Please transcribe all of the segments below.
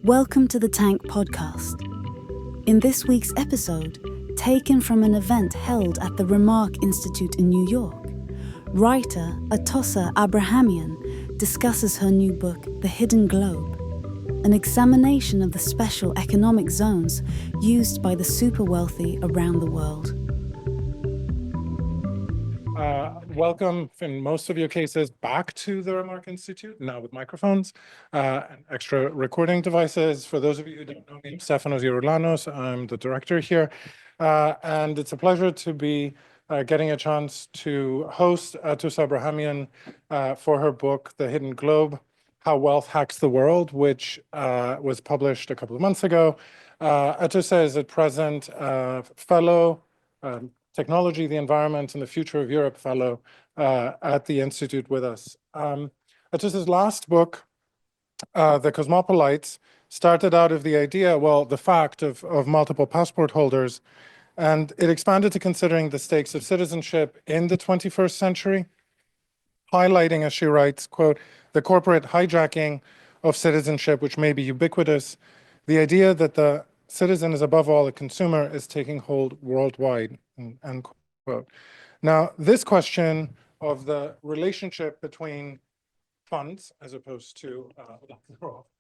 Welcome to the Tank Podcast. In this week's episode, taken from an event held at the Remark Institute in New York, writer Atossa Abrahamian discusses her new book, The Hidden Globe, an examination of the special economic zones used by the super wealthy around the world. Welcome, in most of your cases, back to the Remark Institute, now with microphones and extra recording devices. For those of you who don't know me, I'm Stefanos Geroulanos. I'm the director here. And it's a pleasure to be getting a chance to host Atossa Abrahamian for her book, The Hidden Globe, How Wealth Hacks the World, which was published a couple of months ago. Atossa is at present fellow Technology, the Environment, and the Future of Europe Fellow at the Institute with us. Atossa's last book, The Cosmopolites, started out of the idea, well, the fact of multiple passport holders, and it expanded to considering the stakes of citizenship in the 21st century, highlighting, as she writes, quote, the corporate hijacking of citizenship, which may be ubiquitous, the idea that the citizen is above all a consumer is taking hold worldwide, end quote. Now, this question of the relationship between funds as opposed to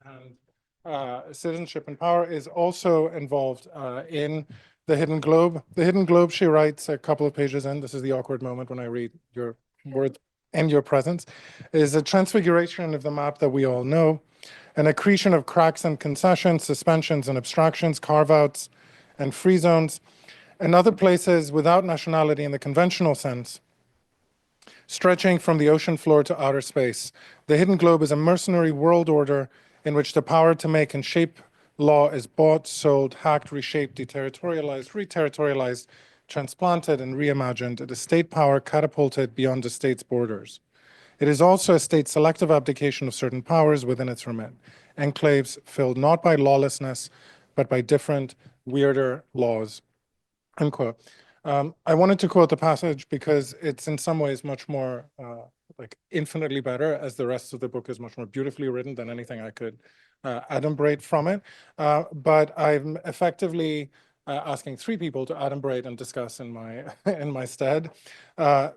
and citizenship and power is also involved in The Hidden Globe. The Hidden Globe, she writes a couple of pages in, this is the awkward moment when I read your words in your presence, is a transfiguration of the map that we all know, an accretion of cracks and concessions, suspensions and abstractions, carve-outs and free zones, and other places without nationality in the conventional sense, stretching from the ocean floor to outer space. The Hidden Globe is a mercenary world order in which the power to make and shape law is bought, sold, hacked, reshaped, deterritorialized, reterritorialized, transplanted, and reimagined. It is state power catapulted beyond the state's borders. It is also a state selective abdication of certain powers within its remit, enclaves filled not by lawlessness, but by different, weirder laws, end quote. I wanted to quote the passage because it's in some ways much more, like infinitely better, as the rest of the book is much more beautifully written than anything I could adumbrate from it. But I'm effectively asking three people to adumbrate and discuss in my in my stead.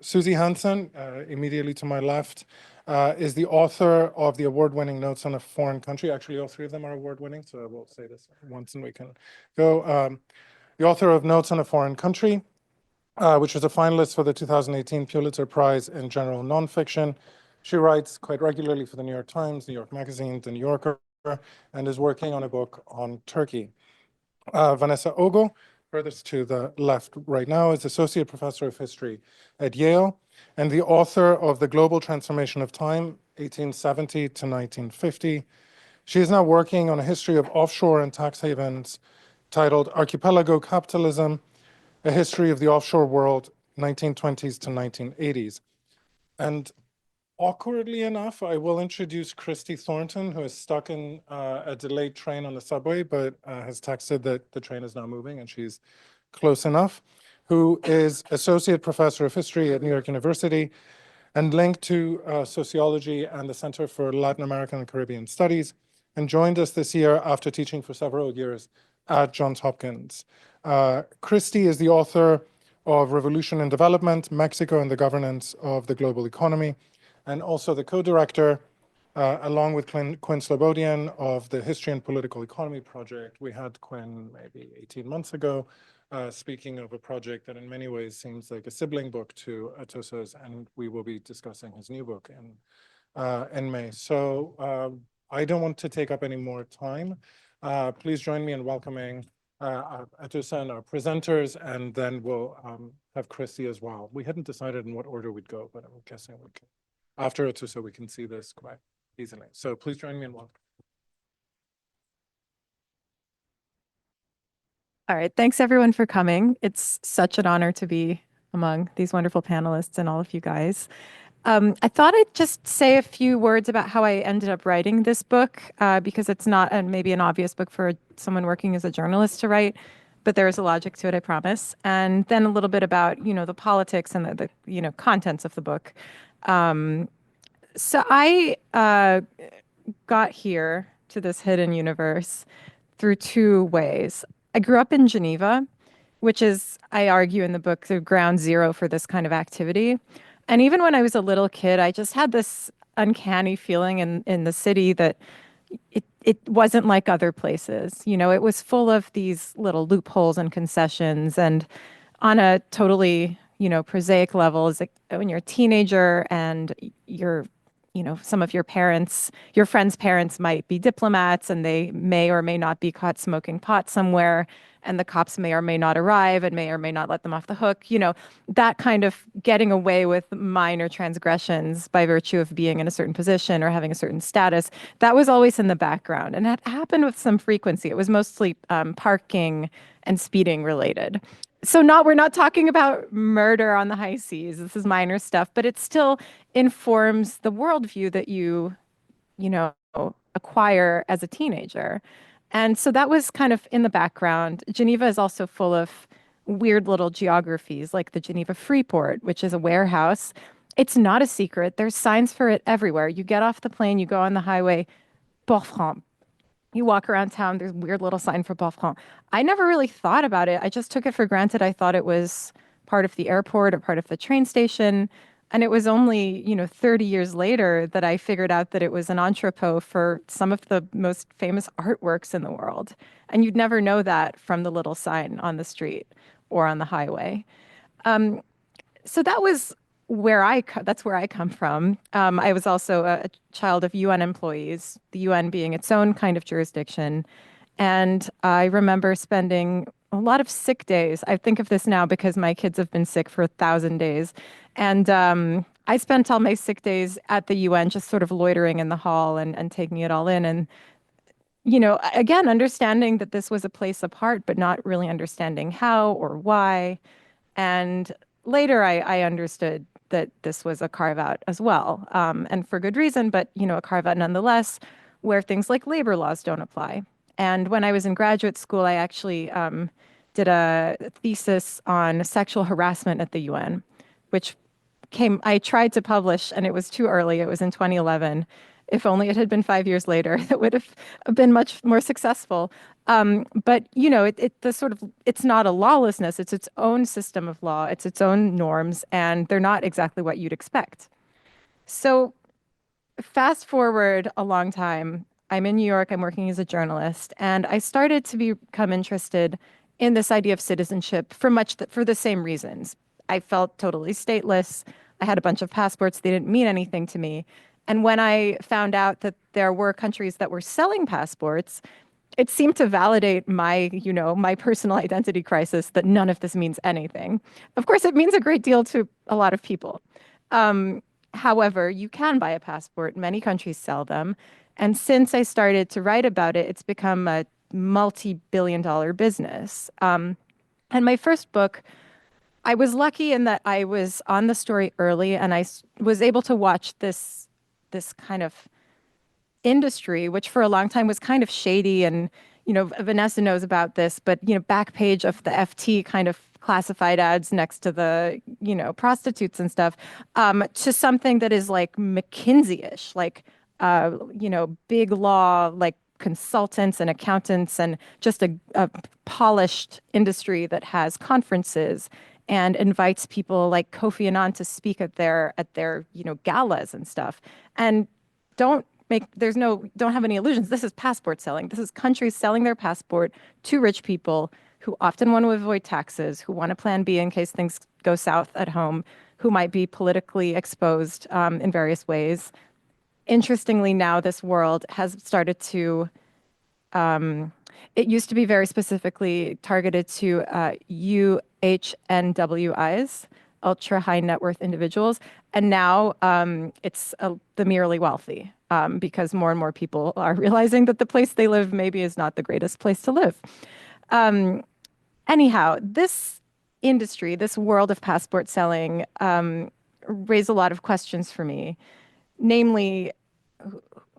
Susie Hansen, immediately to my left, is the author of the award-winning Notes on a Foreign Country. Actually, all three of them are award-winning, so I will say this once and we can go. The author of Notes on a Foreign Country, which was a finalist for the 2018 Pulitzer Prize in General Nonfiction. She writes quite regularly for the New York Times, New York Magazine, The New Yorker, and is working on a book on Turkey. Vanessa Ogle, furthest to the left right now, is Associate Professor of History at Yale and the author of The Global Transformation of Time, 1870 to 1950. She is now working on a history of offshore and tax havens titled Archipelago Capitalism, A History of the Offshore World, 1920s to 1980s. And awkwardly enough, I will introduce Christy Thornton, who is stuck in a delayed train on the subway, but has texted that the train is now moving and she's close enough, who is Associate Professor of History at New York University and linked to sociology and the Center for Latin American and Caribbean Studies, and joined us this year after teaching for several years at Johns Hopkins. Christy is the author of Revolution and Development, Mexico and the Governance of the Global Economy, and also the co-director, along with Quinn Slobodian, of the History and Political Economy Project. We had Quinn maybe 18 months ago, speaking of a project that in many ways seems like a sibling book to Atossa's, and we will be discussing his new book in May. So I don't want to take up any more time. Please join me in welcoming Atossa and our presenters, and then we'll have Christy as well. We hadn't decided in what order we'd go, but I'm guessing we can. After Atossa, we can see this quite easily. So please join me in welcome. All right, thanks everyone for coming. It's such an honor to be among these wonderful panelists and all of you guys. I thought I'd just say a few words about how I ended up writing this book, because it's not maybe an obvious book for someone working as a journalist to write, but there is a logic to it, I promise. And then a little bit about, the politics and the contents of the book. So I got here to this hidden universe through two ways. I grew up in Geneva, which is, I argue in the book, the ground zero for this kind of activity. And even when I was a little kid, I just had this uncanny feeling in the city that it wasn't like other places. You know, it was full of these little loopholes and concessions. And on a totally, prosaic level, is like when you're a teenager and you're, some of your parents, your friends' parents might be diplomats and they may or may not be caught smoking pot somewhere, and the cops may or may not arrive and may or may not let them off the hook. That kind of getting away with minor transgressions by virtue of being in a certain position or having a certain status, that was always in the background. And that happened with some frequency. It was mostly parking and speeding related. So we're not talking about murder on the high seas. This is minor stuff, but it still informs the worldview that you acquire as a teenager. And so that was kind of in the background. Geneva is also full of weird little geographies, like the Geneva Freeport, which is a warehouse. It's not a secret. There's signs for it everywhere. You get off the plane, you go on the highway, Port Franc. You walk around town, there's a weird little sign for Port Franc. I never really thought about it. I just took it for granted. I thought it was part of the airport or part of the train station. And it was only, 30 years later that I figured out that it was an entrepot for some of the most famous artworks in the world. And you'd never know that from the little sign on the street or on the highway. So that's where I come from. I was also a child of UN employees, the UN being its own kind of jurisdiction. And I remember spending a lot of sick days. I think of this now because my kids have been sick for 1,000 days. And I spent all my sick days at the UN just sort of loitering in the hall and taking it all in. And, again, understanding that this was a place apart, but not really understanding how or why. And later I understood that this was a carve out as well, and for good reason, but a carve out nonetheless, where things like labor laws don't apply. And when I was in graduate school, I actually did a thesis on sexual harassment at the UN, which I tried to publish and it was too early. It was in 2011. If only it had been 5 years later, it would have been much more successful. But it's not a lawlessness. It's its own system of law. It's its own norms, and they're not exactly what you'd expect. So fast forward a long time. I'm in New York. I'm working as a journalist, and I started to become interested in this idea of citizenship for the same reasons. I felt totally stateless. I had a bunch of passports. They didn't mean anything to me. And when I found out that there were countries that were selling passports, it seemed to validate my personal identity crisis that none of this means anything. Of course, it means a great deal to a lot of people. However, you can buy a passport. Many countries sell them. And since I started to write about it, it's become a multi-billion-dollar business. And my first book, I was lucky in that I was on the story early and I was able to watch this kind of industry, which for a long time was kind of shady. And, Vanessa knows about this, but, back page of the FT kind of classified ads next to the, prostitutes and stuff, to something that is like McKinsey-ish, like, big law, like consultants and accountants and just a polished industry that has conferences and invites people like Kofi Annan to speak at their galas and stuff. And don't have any illusions. This is passport selling. This is countries selling their passport to rich people who often want to avoid taxes, who want a plan B in case things go south at home, who might be politically exposed in various ways. Interestingly, now this world has started to, it used to be very specifically targeted to UHNWIs, ultra high net worth individuals. And now it's the merely wealthy, because more and more people are realizing that the place they live maybe is not the greatest place to live. Anyhow, this industry, this world of passport selling, raised a lot of questions for me. Namely,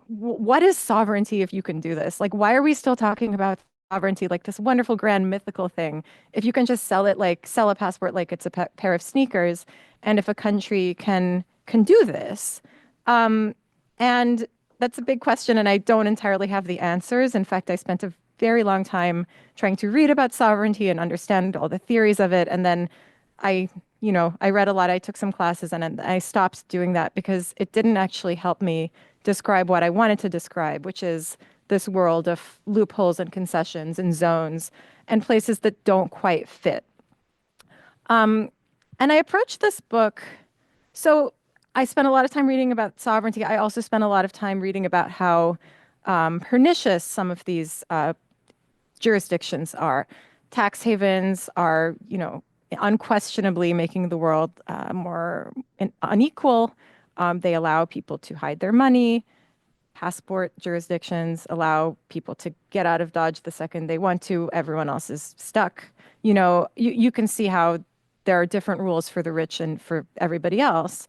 what is sovereignty if you can do this? Like, why are we still talking about sovereignty, like this wonderful, grand, mythical thing, if you can just sell a passport like it's a pair of sneakers, and if a country can do this? And that's a big question, and I don't entirely have the answers. In fact, I spent a very long time trying to read about sovereignty and understand all the theories of it. And then I, I read a lot. I took some classes, and then I stopped doing that because it didn't actually help me describe what I wanted to describe, which is this world of loopholes and concessions and zones and places that don't quite fit. And I approached this book. So I spent a lot of time reading about sovereignty. I also spent a lot of time reading about how pernicious some of these jurisdictions are. Tax havens are, unquestionably making the world more unequal. They allow people to hide their money. Passport jurisdictions allow people to get out of Dodge the second they want to. Everyone else is stuck. You can see how there are different rules for the rich and for everybody else.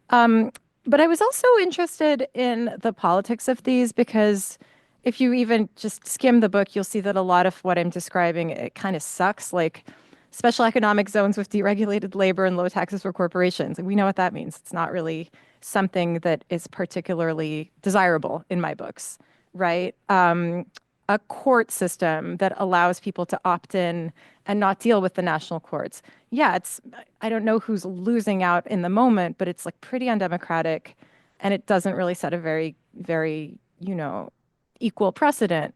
But I was also interested in the politics of these because if you even just skim the book, you'll see that a lot of what I'm describing, it kind of sucks. Like special economic zones with deregulated labor and low taxes for corporations. And we know what that means. It's not really something that is particularly desirable in my books, right? A court system that allows people to opt in and not deal with the national courts. Yeah, I don't know who's losing out in the moment, but it's like pretty undemocratic and it doesn't really set a very, very, equal precedent.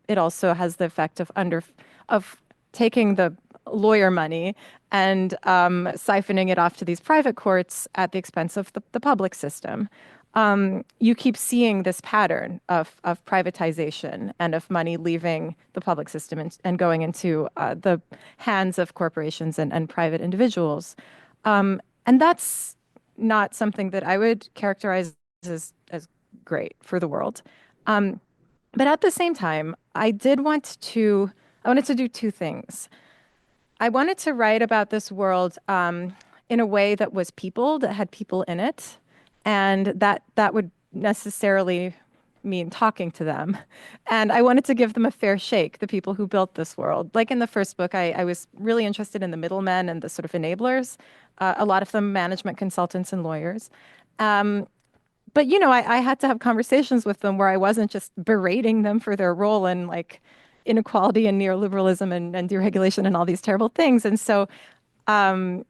It also has the effect of taking the lawyer money and siphoning it off to these private courts at the expense of the public system. You keep seeing this pattern of privatization and of money leaving the public system and going into the hands of corporations and private individuals. And that's not something that I would characterize as great for the world. But at the same time, I wanted to do two things. I wanted to write about this world in a way that was peopled, that had people in it, and that would necessarily mean talking to them. And I wanted to give them a fair shake, the people who built this world. Like in the first book, I was really interested in the middlemen and the sort of enablers, a lot of them management consultants and lawyers. But I had to have conversations with them where I wasn't just berating them for their role in like inequality and neoliberalism and deregulation and all these terrible things. And so I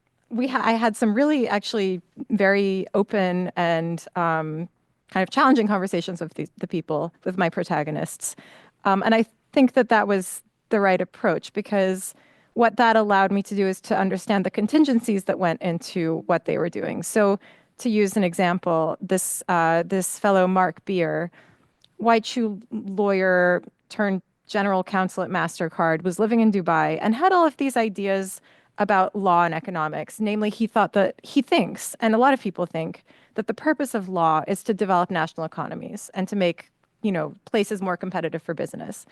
had some really actually very open and kind of challenging conversations with the people, with my protagonists. And I think that was the right approach because what that allowed me to do is to understand the contingencies that went into what they were doing. So to use an example, this fellow Mark Beer, white shoe lawyer turned general counsel at MasterCard, was living in Dubai and had all of these ideas about law and economics. Namely, he thinks, and a lot of people think, that the purpose of law is to develop national economies and to make, places more competitive for business.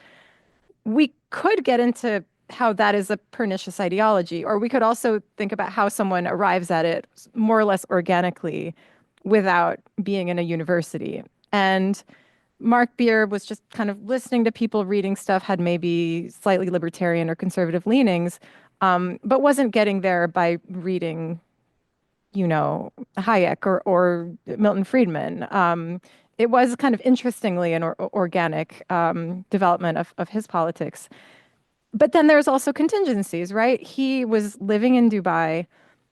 We could get into how that is a pernicious ideology, or we could also think about how someone arrives at it more or less organically without being in a university. And Mark Beer was just kind of listening to people reading stuff, had maybe slightly libertarian or conservative leanings, but wasn't getting there by reading, Hayek or Milton Friedman. It was kind of interestingly an organic development of his politics. But then there's also contingencies, right? He was living in Dubai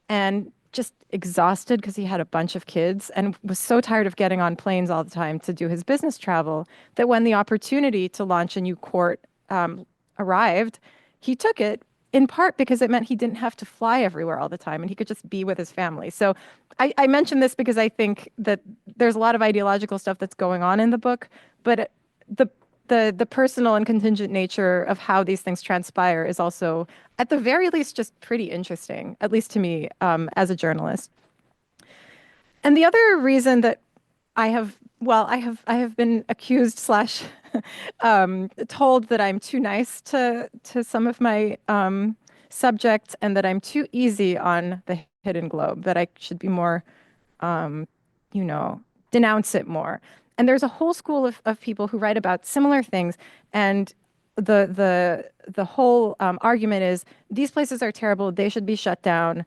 and just exhausted because he had a bunch of kids and was so tired of getting on planes all the time to do his business travel that when the opportunity to launch a new court arrived, he took it in part because it meant he didn't have to fly everywhere all the time and he could just be with his family. So I mention this because I think that there's a lot of ideological stuff that's going on in the book, but the personal and contingent nature of how these things transpire is also, at the very least, just pretty interesting, at least to me, as a journalist. And the other reason that I have been accused slash told that I'm too nice to some of my subjects and that I'm too easy on the hidden globe, that I should be more, denounce it more. And there's a whole school of people who write about similar things. And the whole argument is these places are terrible. They should be shut down.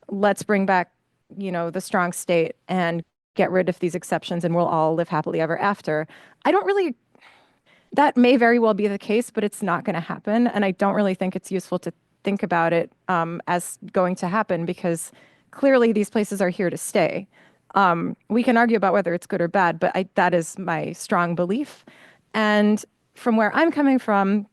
Let's bring back, the strong state and get rid of these exceptions and we'll all live happily ever after. I don't really, that may very well be the case, but it's not going to happen. And I don't really think it's useful to think about it as going to happen, because clearly these places are here to stay. We can argue about whether it's good or bad, but that is my strong belief. And from where I'm coming from,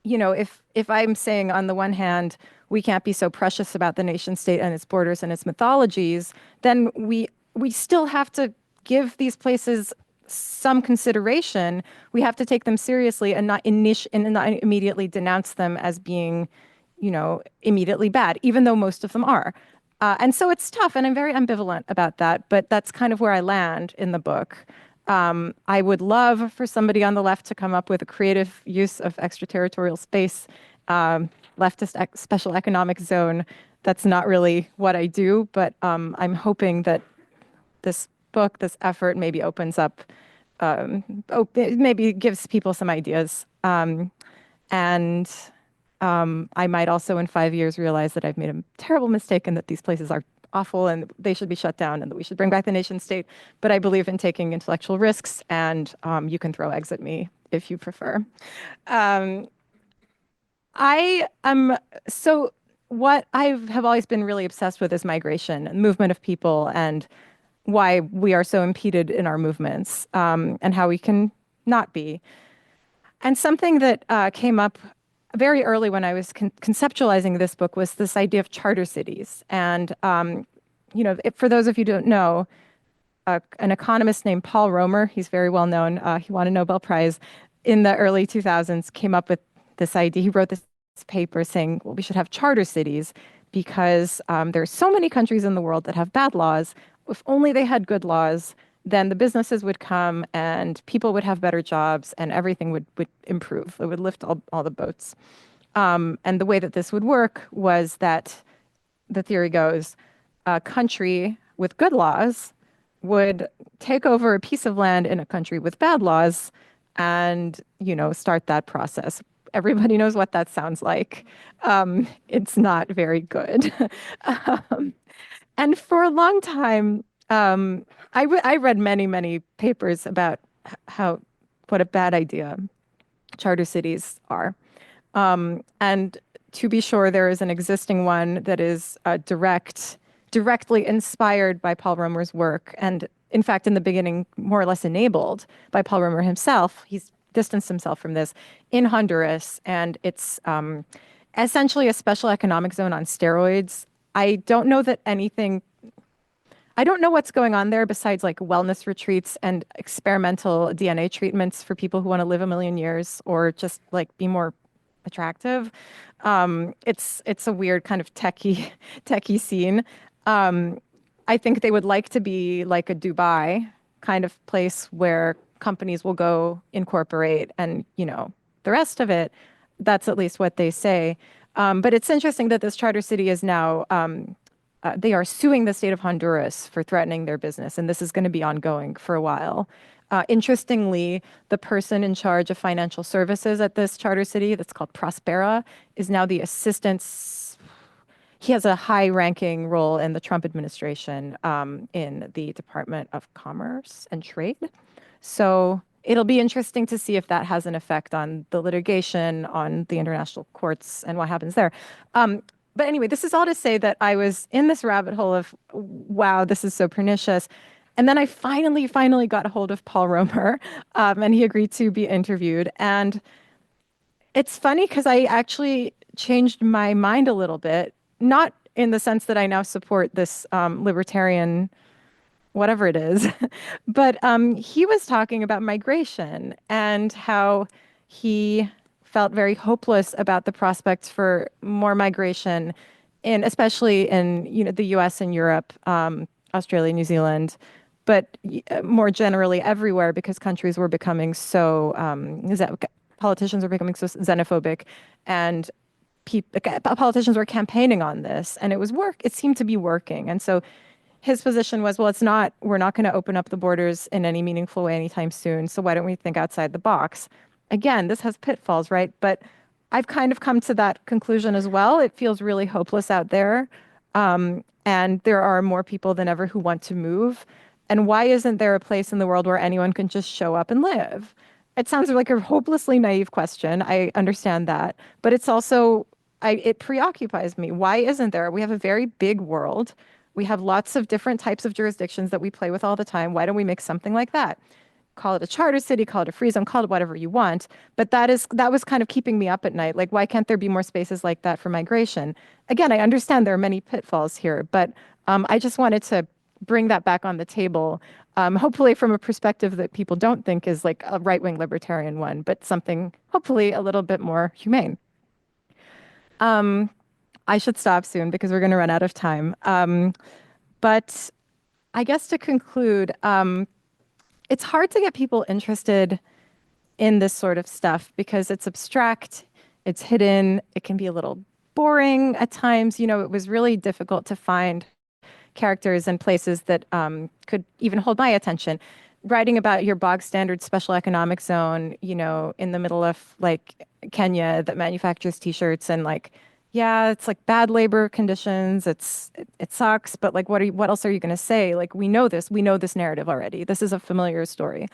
if I'm saying on the one hand, we can't be so precious about the nation state and its borders and its mythologies, then we still have to give these places some consideration. We have to take them seriously and not immediately denounce them as being, immediately bad, even though most of them are. And so it's tough, and I'm very ambivalent about that, but that's kind of where I land in the book. I would love for somebody on the left to come up with a creative use of extraterritorial space, leftist special economic zone. That's not really what I do, but I'm hoping that this book, this effort, maybe opens up, maybe gives people some ideas. And I might also in 5 years realize that I've made a terrible mistake and that these places are awful and they should be shut down and that we should bring back the nation state. But I believe in taking intellectual risks, and you can throw eggs at me if you prefer. So what I have always been really obsessed with is migration and movement of people, and why we are so impeded in our movements, and how we can not be. And something that came up very early when I was conceptualizing this book was this idea of charter cities. And, for those of you who don't know, an economist named Paul Romer, he's very well known, he won a Nobel Prize in the early 2000s, came up with this idea. He wrote this paper saying, well, we should have charter cities because there's so many countries in the world that have bad laws. If only they had good laws, then the businesses would come and people would have better jobs and everything would improve. It would lift all the boats. And the way that this would work was that, the theory goes, a country with good laws would take over a piece of land in a country with bad laws and, start that process. Everybody knows what that sounds like. It's not very good. And for a long time, I read many papers about what a bad idea charter cities are. And to be sure, there is an existing one that is directly inspired by Paul Romer's work, and in fact, in the beginning, more or less enabled by Paul Romer himself. He's distanced himself from this in Honduras, and it's essentially a special economic zone on steroids. I don't know what's going on there besides like wellness retreats and experimental DNA treatments for people who want to live a million years or just like be more attractive. It's a weird kind of techie scene. I think they would like to be like a Dubai kind of place where companies will go incorporate and, the rest of it, that's at least what they say. But it's interesting that this charter city is now, they are suing the state of Honduras for threatening their business, and this is going to be ongoing for a while. Interestingly, the person in charge of financial services at this charter city, that's called Prospera, is now the assistant. He has a high-ranking role in the Trump administration in the Department of Commerce and Trade. So it'll be interesting to see if that has an effect on the litigation, on the international courts, and what happens there. But anyway, this is all to say that I was in this rabbit hole of, wow, this is so pernicious. And then I finally got a hold of Paul Romer, and he agreed to be interviewed. And it's funny because I actually changed my mind a little bit, not in the sense that I now support this libertarian, whatever it is, but he was talking about migration and how he felt very hopeless about the prospects for more migration, especially in the U.S. and Europe, Australia, New Zealand, but more generally everywhere, because countries were becoming so politicians were becoming so xenophobic, and politicians were campaigning on this, and it seemed to be working. And so his position was, well, we're not going to open up the borders in any meaningful way anytime soon, so why don't we think outside the box? Again, this has pitfalls, right? But I've kind of come to that conclusion as well. It feels really hopeless out there. And there are more people than ever who want to move. And why isn't there a place in the world where anyone can just show up and live? It sounds like a hopelessly naive question. I understand that. But it's also, it preoccupies me. Why isn't there? We have a very big world. We have lots of different types of jurisdictions that we play with all the time. Why don't we make something like that? Call it a charter city, call it a free zone, call it whatever you want. But that was kind of keeping me up at night. Like, why can't there be more spaces like that for migration? Again, I understand there are many pitfalls here, but I just wanted to bring that back on the table, hopefully from a perspective that people don't think is like a right-wing libertarian one, but something hopefully a little bit more humane. I should stop soon because we're going to run out of time. But I guess to conclude, it's hard to get people interested in this sort of stuff because it's abstract, it's hidden, it can be a little boring at times. You know, it was really difficult to find characters and places that could even hold my attention. Writing about your bog standard special economic zone, you know, in the middle of like Kenya that manufactures t-shirts and like, yeah, it's like bad labor conditions. It sucks, but like, what else are you going to say? Like, we know this narrative already. This is a familiar story.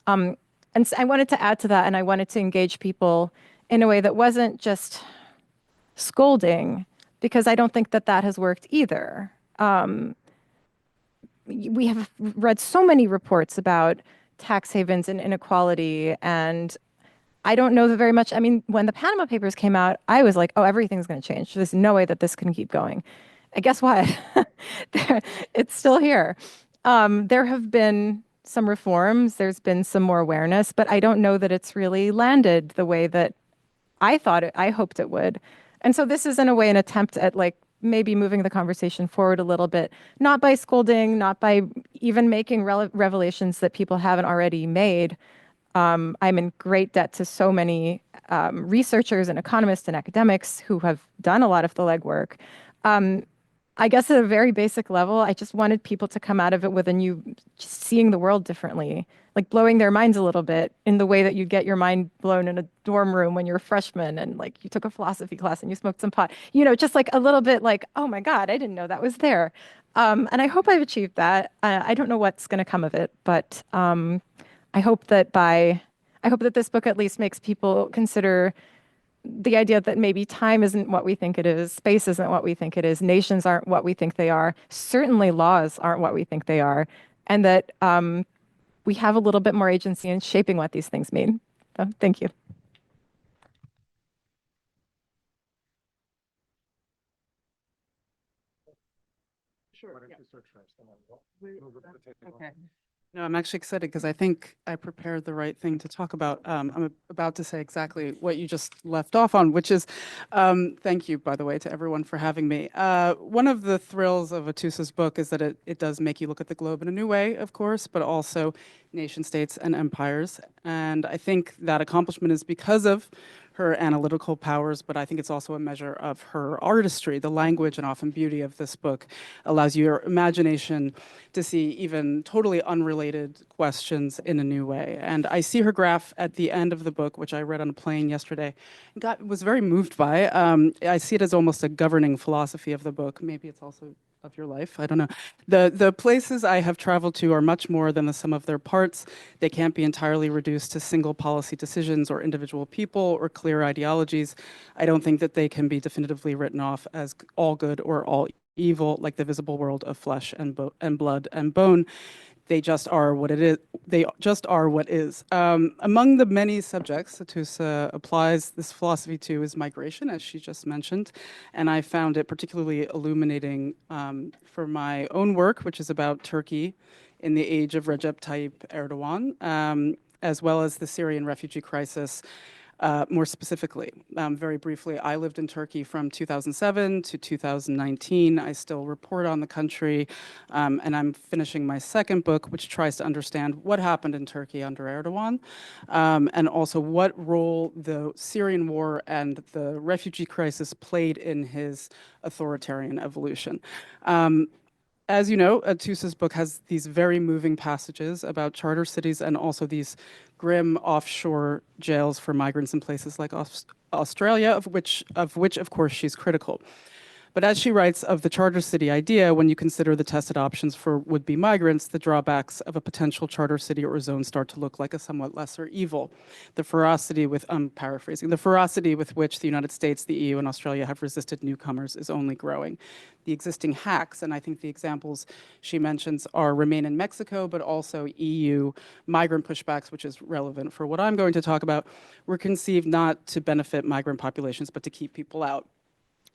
And so I wanted to add to that, and I wanted to engage people in a way that wasn't just scolding, because I don't think that that has worked either. We have read so many reports about tax havens and inequality, and I don't know very much. I mean, when the Panama Papers came out, I was like, oh, everything's going to change. There's no way that this can keep going. And guess what? It's still here. There have been some reforms, there's been some more awareness, but I don't know that it's really landed the way that I hoped it would. And so this is in a way an attempt at like maybe moving the conversation forward a little bit, not by scolding, not by even making revelations that people haven't already made. I'm in great debt to so many researchers and economists and academics who have done a lot of the legwork. I guess at a very basic level, I just wanted people to come out of it with a new, just seeing the world differently, like blowing their minds a little bit in the way that you get your mind blown in a dorm room when you're a freshman and like you took a philosophy class and you smoked some pot, you know, just like a little bit like, oh my God, I didn't know that was there. And I hope I've achieved that. I don't know what's going to come of it, but I hope that this book at least makes people consider the idea that maybe time isn't what we think it is, space isn't what we think it is, nations aren't what we think they are, certainly laws aren't what we think they are, and that we have a little bit more agency in shaping what these things mean. So, thank you. Sure. Okay. No, I'm actually excited because I think I prepared the right thing to talk about. I'm about to say exactly what you just left off on, which is, thank you, by the way, to everyone for having me. One of the thrills of Atussa's book is that it does make you look at the globe in a new way, of course, but also nation states and empires. And I think that accomplishment is because of her analytical powers, but I think it's also a measure of her artistry. The language and often beauty of this book allows your imagination to see even totally unrelated questions in a new way. And I see her graph at the end of the book, which I read on a plane yesterday, and was very moved by. I see it as almost a governing philosophy of the book. Maybe it's also of your life. I don't know. The places I have traveled to are much more than the sum of their parts. They can't be entirely reduced to single policy decisions or individual people or clear ideologies. I don't think that they can be definitively written off as all good or all evil, like the visible world of flesh and blood and bone. They just are what it is. They just are what is. Among the many subjects Atossa applies this philosophy to is migration, as she just mentioned. And I found it particularly illuminating for my own work, which is about Turkey in the age of Recep Tayyip Erdogan, as well as the Syrian refugee crisis. More specifically, very briefly, I lived in Turkey from 2007 to 2019. I still report on the country, and I'm finishing my second book, which tries to understand what happened in Turkey under Erdogan, and also what role the Syrian war and the refugee crisis played in his authoritarian evolution. As you know, Atussa's book has these very moving passages about charter cities and also these grim offshore jails for migrants in places like Australia, of which, of course, she's critical. But as she writes of the charter city idea, when you consider the tested options for would-be migrants, the drawbacks of a potential charter city or zone start to look like a somewhat lesser evil. The ferocity with, I'm paraphrasing, the ferocity with which the United States, the EU, and Australia have resisted newcomers is only growing. The existing hacks, and I think the examples she mentions are Remain in Mexico, but also EU migrant pushbacks, which is relevant for what I'm going to talk about, were conceived not to benefit migrant populations, but to keep people out,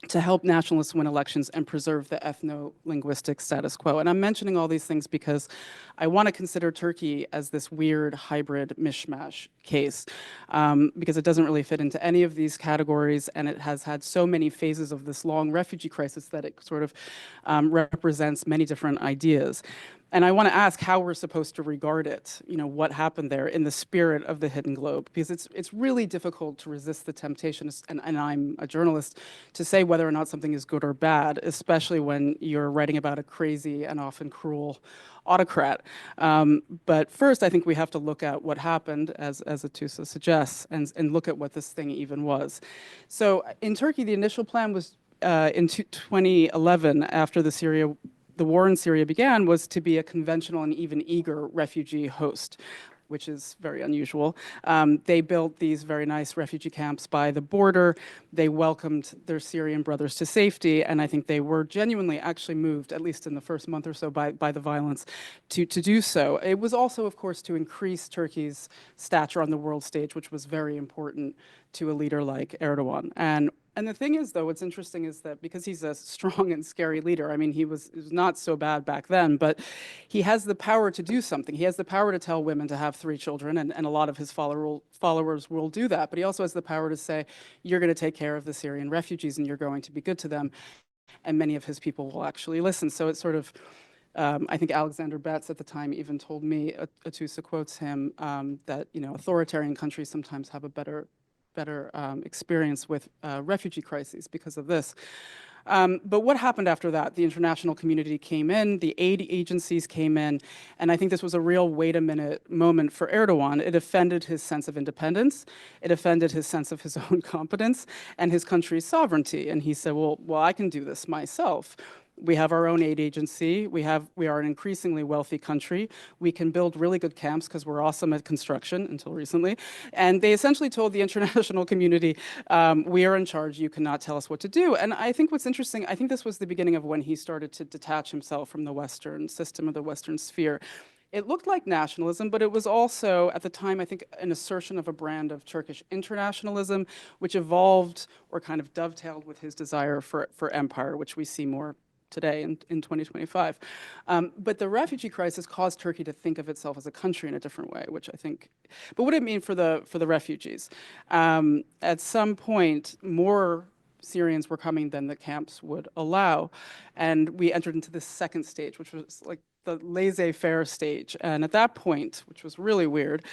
to help nationalists win elections and preserve the ethno-linguistic status quo. And I'm mentioning all these things because I want to consider Turkey as this weird hybrid mishmash case, because it doesn't really fit into any of these categories, and it has had so many phases of this long refugee crisis that it sort of represents many different ideas. And I want to ask how we're supposed to regard it, what happened there in the spirit of the hidden globe, because it's really difficult to resist the temptation, and I'm a journalist, to say whether or not something is good or bad, especially when you're writing about a crazy and often cruel autocrat. But first, I think we have to look at what happened, as Atossa suggests, and look at what this thing even was. So in Turkey, the initial plan was in 2011, after the war in Syria began, was to be a conventional and even eager refugee host, which is very unusual. They built these very nice refugee camps by the border. They welcomed their Syrian brothers to safety, and I think they were genuinely actually moved, at least in the first month or so, by the violence to do so. It was also, of course, to increase Turkey's stature on the world stage, which was very important to a leader like Erdogan. And the thing is, though, what's interesting is that because he's a strong and scary leader, I mean, he was not so bad back then, but he has the power to do something. He has the power to tell women to have 3 children, and a lot of his followers will do that. But he also has the power to say, you're going to take care of the Syrian refugees and you're going to be good to them. And many of his people will actually listen. So it's sort of, I think Alexander Betts at the time even told me, Atossa quotes him, that authoritarian countries sometimes have a better experience with refugee crises because of this. But what happened after that? The international community came in, the aid agencies came in, and I think this was a real wait a minute moment for Erdogan. It offended his sense of independence, it offended his sense of his own competence and his country's sovereignty. And he said, well, I can do this myself. We have our own aid agency. We are an increasingly wealthy country. We can build really good camps because we're awesome at construction, until recently. And they essentially told the international community, we are in charge, you cannot tell us what to do. And I think what's interesting, I think this was the beginning of when he started to detach himself from the Western system, of the Western sphere. It looked like nationalism, but it was also, at the time, I think, an assertion of a brand of Turkish internationalism, which evolved or kind of dovetailed with his desire for empire, which we see more today in 2025. But the refugee crisis caused Turkey to think of itself as a country in a different way, which I think, but what did it mean for the refugees? At some point, more Syrians were coming than the camps would allow. And we entered into this second stage, which was like the laissez-faire stage. And at that point, which was really weird,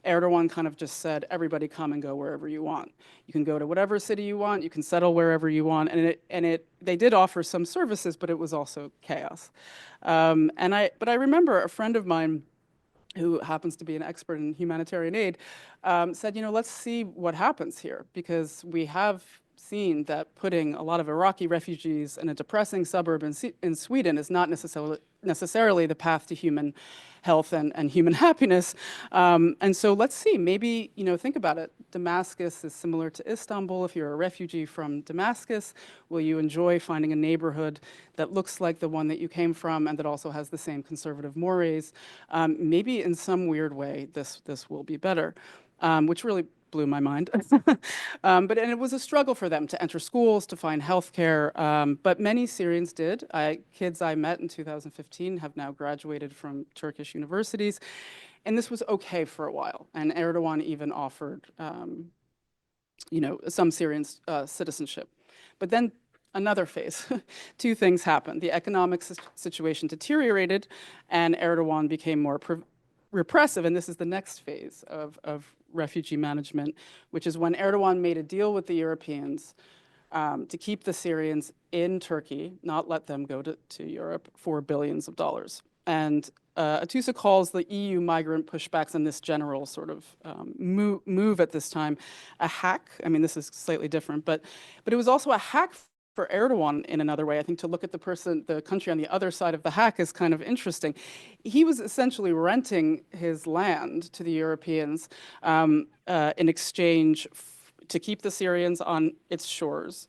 Erdogan kind of just said, everybody come and go wherever you want. You can go to whatever city you want, you can settle wherever you want. And they did offer some services, but it was also chaos. But I remember a friend of mine who happens to be an expert in humanitarian aid, said, let's see what happens here, because we have seen that putting a lot of Iraqi refugees in a depressing suburb in Sweden is not necessarily the path to human health and human happiness. And so let's see, maybe, think about it. Damascus is similar to Istanbul. If you're a refugee from Damascus, will you enjoy finding a neighborhood that looks like the one that you came from and that also has the same conservative mores? Maybe in some weird way, this will be better, which really blew my mind. And it was a struggle for them to enter schools, to find healthcare, but many Syrians did. Kids I met in 2015 have now graduated from Turkish universities, and this was okay for a while. And Erdogan even offered, some Syrians citizenship. But then another phase, 2 things happened. The economic situation deteriorated, and Erdogan became more repressive, and this is the next phase of refugee management, which is when Erdogan made a deal with the Europeans to keep the Syrians in Turkey, not let them go to Europe, for billions of dollars. And Atossa calls the EU migrant pushbacks and this general sort of move at this time a hack. I mean, this is slightly different, but it was also a hack for Erdogan in another way. I think to look at the country on the other side of the hack is kind of interesting. He was essentially renting his land to the Europeans in exchange to keep the Syrians on its shores.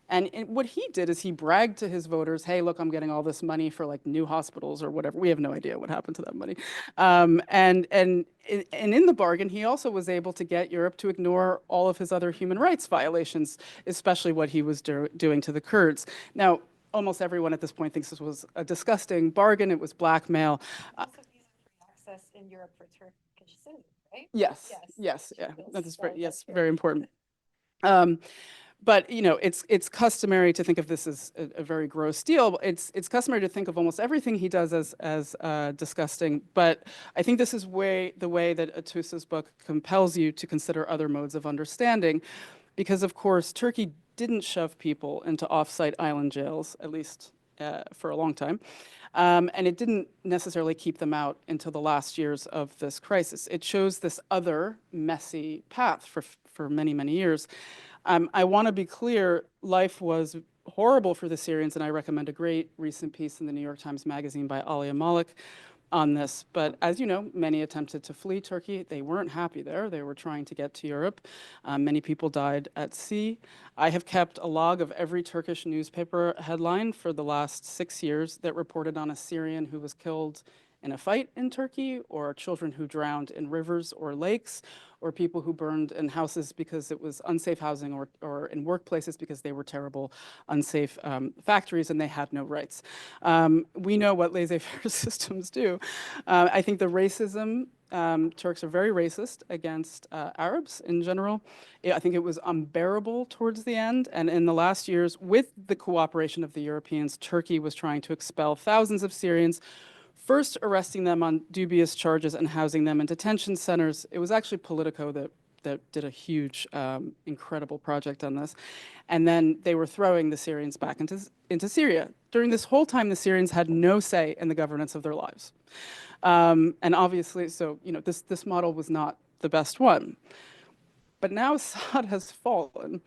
And what he did is he bragged to his voters, hey, look, I'm getting all this money for like new hospitals or whatever. We have no idea what happened to that money. And in the bargain, he also was able to get Europe to ignore all of his other human rights violations, especially what he was doing to the Kurds. Now, almost everyone at this point thinks this was a disgusting bargain. It was blackmail. Also visa-free access in Europe for Turkish citizens, right? Yes, Yes. yeah, that is That's very important. But it's customary to think of this as a very gross deal. It's customary to think of almost everything he does as disgusting. But I think this is the way that Atossa's book compels you to consider other modes of understanding, because of course Turkey didn't shove people into off-site island jails, at least for a long time. And it didn't necessarily keep them out until the last years of this crisis. It chose this other messy path for many, many years. I want to be clear, life was horrible for the Syrians, and I recommend a great recent piece in the New York Times Magazine by Alia Malik on this. But as you know, many attempted to flee Turkey. They weren't happy there. They were trying to get to Europe. Many people died at sea. I have kept a log of every Turkish newspaper headline for the last 6 years that reported on a Syrian who was killed in a fight in Turkey, or children who drowned in rivers or lakes, or people who burned in houses because it was unsafe housing, or in workplaces because they were terrible, unsafe factories and they had no rights. We know what laissez-faire systems do. I think the racism, Turks are very racist against Arabs in general. I think it was unbearable towards the end. And in the last years, with the cooperation of the Europeans, Turkey was trying to expel thousands of Syrians, first arresting them on dubious charges and housing them in detention centers. It was actually Politico that did a huge, incredible project on this. And then they were throwing the Syrians back into Syria. During this whole time, the Syrians had no say in the governance of their lives. And obviously, so this model was not the best one. But now Assad has fallen.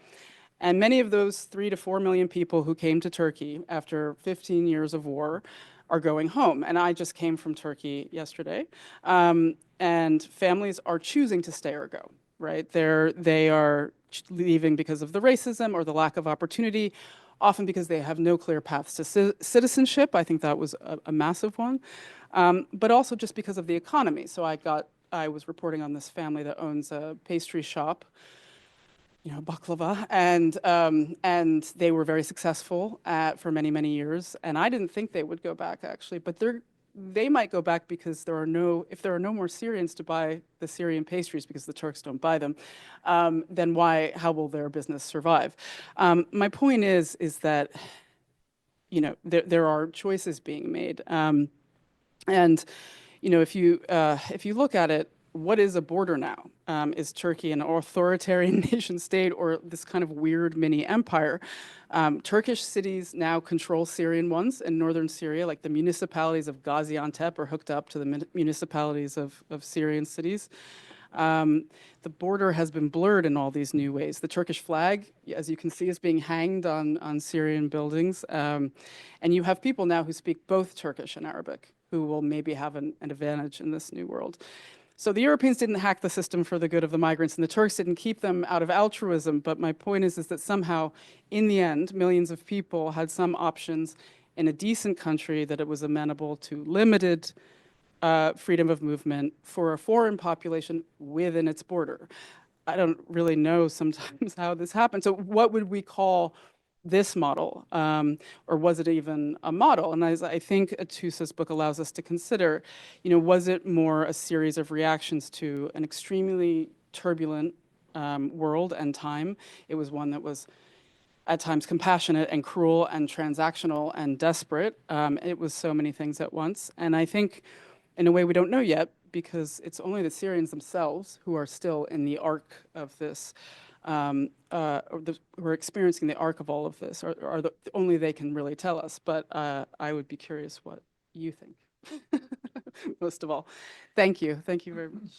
And many of those 3 to 4 million people who came to Turkey after 15 years of war are going home. And I just came from Turkey yesterday. And families are choosing to stay or go, right? They are leaving because of the racism or the lack of opportunity, often because they have no clear paths to citizenship. I think that was a massive one. But also just because of the economy. So I was reporting on this family that owns a pastry shop, baklava, and they were very successful for many, many years. And I didn't think they would go back, actually, but they might go back because if there are no more Syrians to buy the Syrian pastries because the Turks don't buy them, then how will their business survive? My point is that there are choices being made, and if you look at it, what is a border now? Is Turkey an authoritarian nation state or this kind of weird mini empire? Turkish cities now control Syrian ones in northern Syria, like the municipalities of Gaziantep are hooked up to the municipalities of Syrian cities. The border has been blurred in all these new ways. The Turkish flag, as you can see, is being hanged on Syrian buildings. And you have people now who speak both Turkish and Arabic, who will maybe have an advantage in this new world. So the Europeans didn't hack the system for the good of the migrants, and the Turks didn't keep them out of altruism. But my point is that somehow, in the end, millions of people had some options in a decent country that it was amenable to limited freedom of movement for a foreign population within its border. I don't really know sometimes how this happened. So what would we call this model? Or was it even a model? And as I think Atossa's book allows us to consider, was it more a series of reactions to an extremely turbulent world and time? It was one that was at times compassionate and cruel and transactional and desperate. It was so many things at once. And I think in a way we don't know yet, because it's only the Syrians themselves who are still in the arc of this, who are experiencing the arc of all of this, or only they can really tell us. But I would be curious what you think, most of all. Thank you. Thank you very much.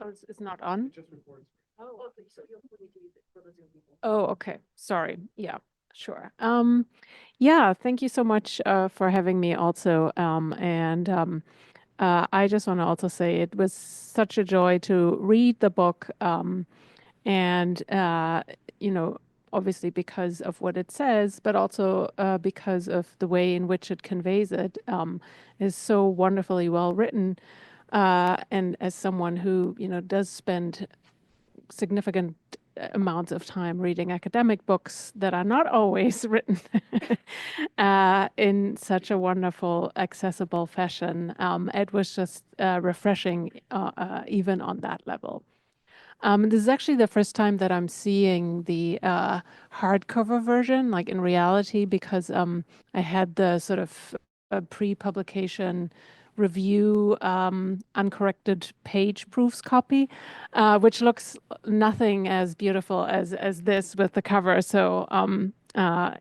Oh, it's not on? It just records. Oh, okay, so you'll put it for the Zoom people. Oh, okay, sorry, yeah, sure. Yeah, thank you so much for having me also. I just want to also say it was such a joy to read the book. And you know, obviously because of what it says, but also because of the way in which it conveys it, is so wonderfully well written. And as someone who, you know, does spend significant amounts of time reading academic books that are not always written in such a wonderful, accessible fashion, it was just refreshing, even on that level. This is actually the first time that I'm seeing the hardcover version, like in reality, because I had the sort of pre-publication review uncorrected page proofs copy, which looks nothing as beautiful as this with the cover. So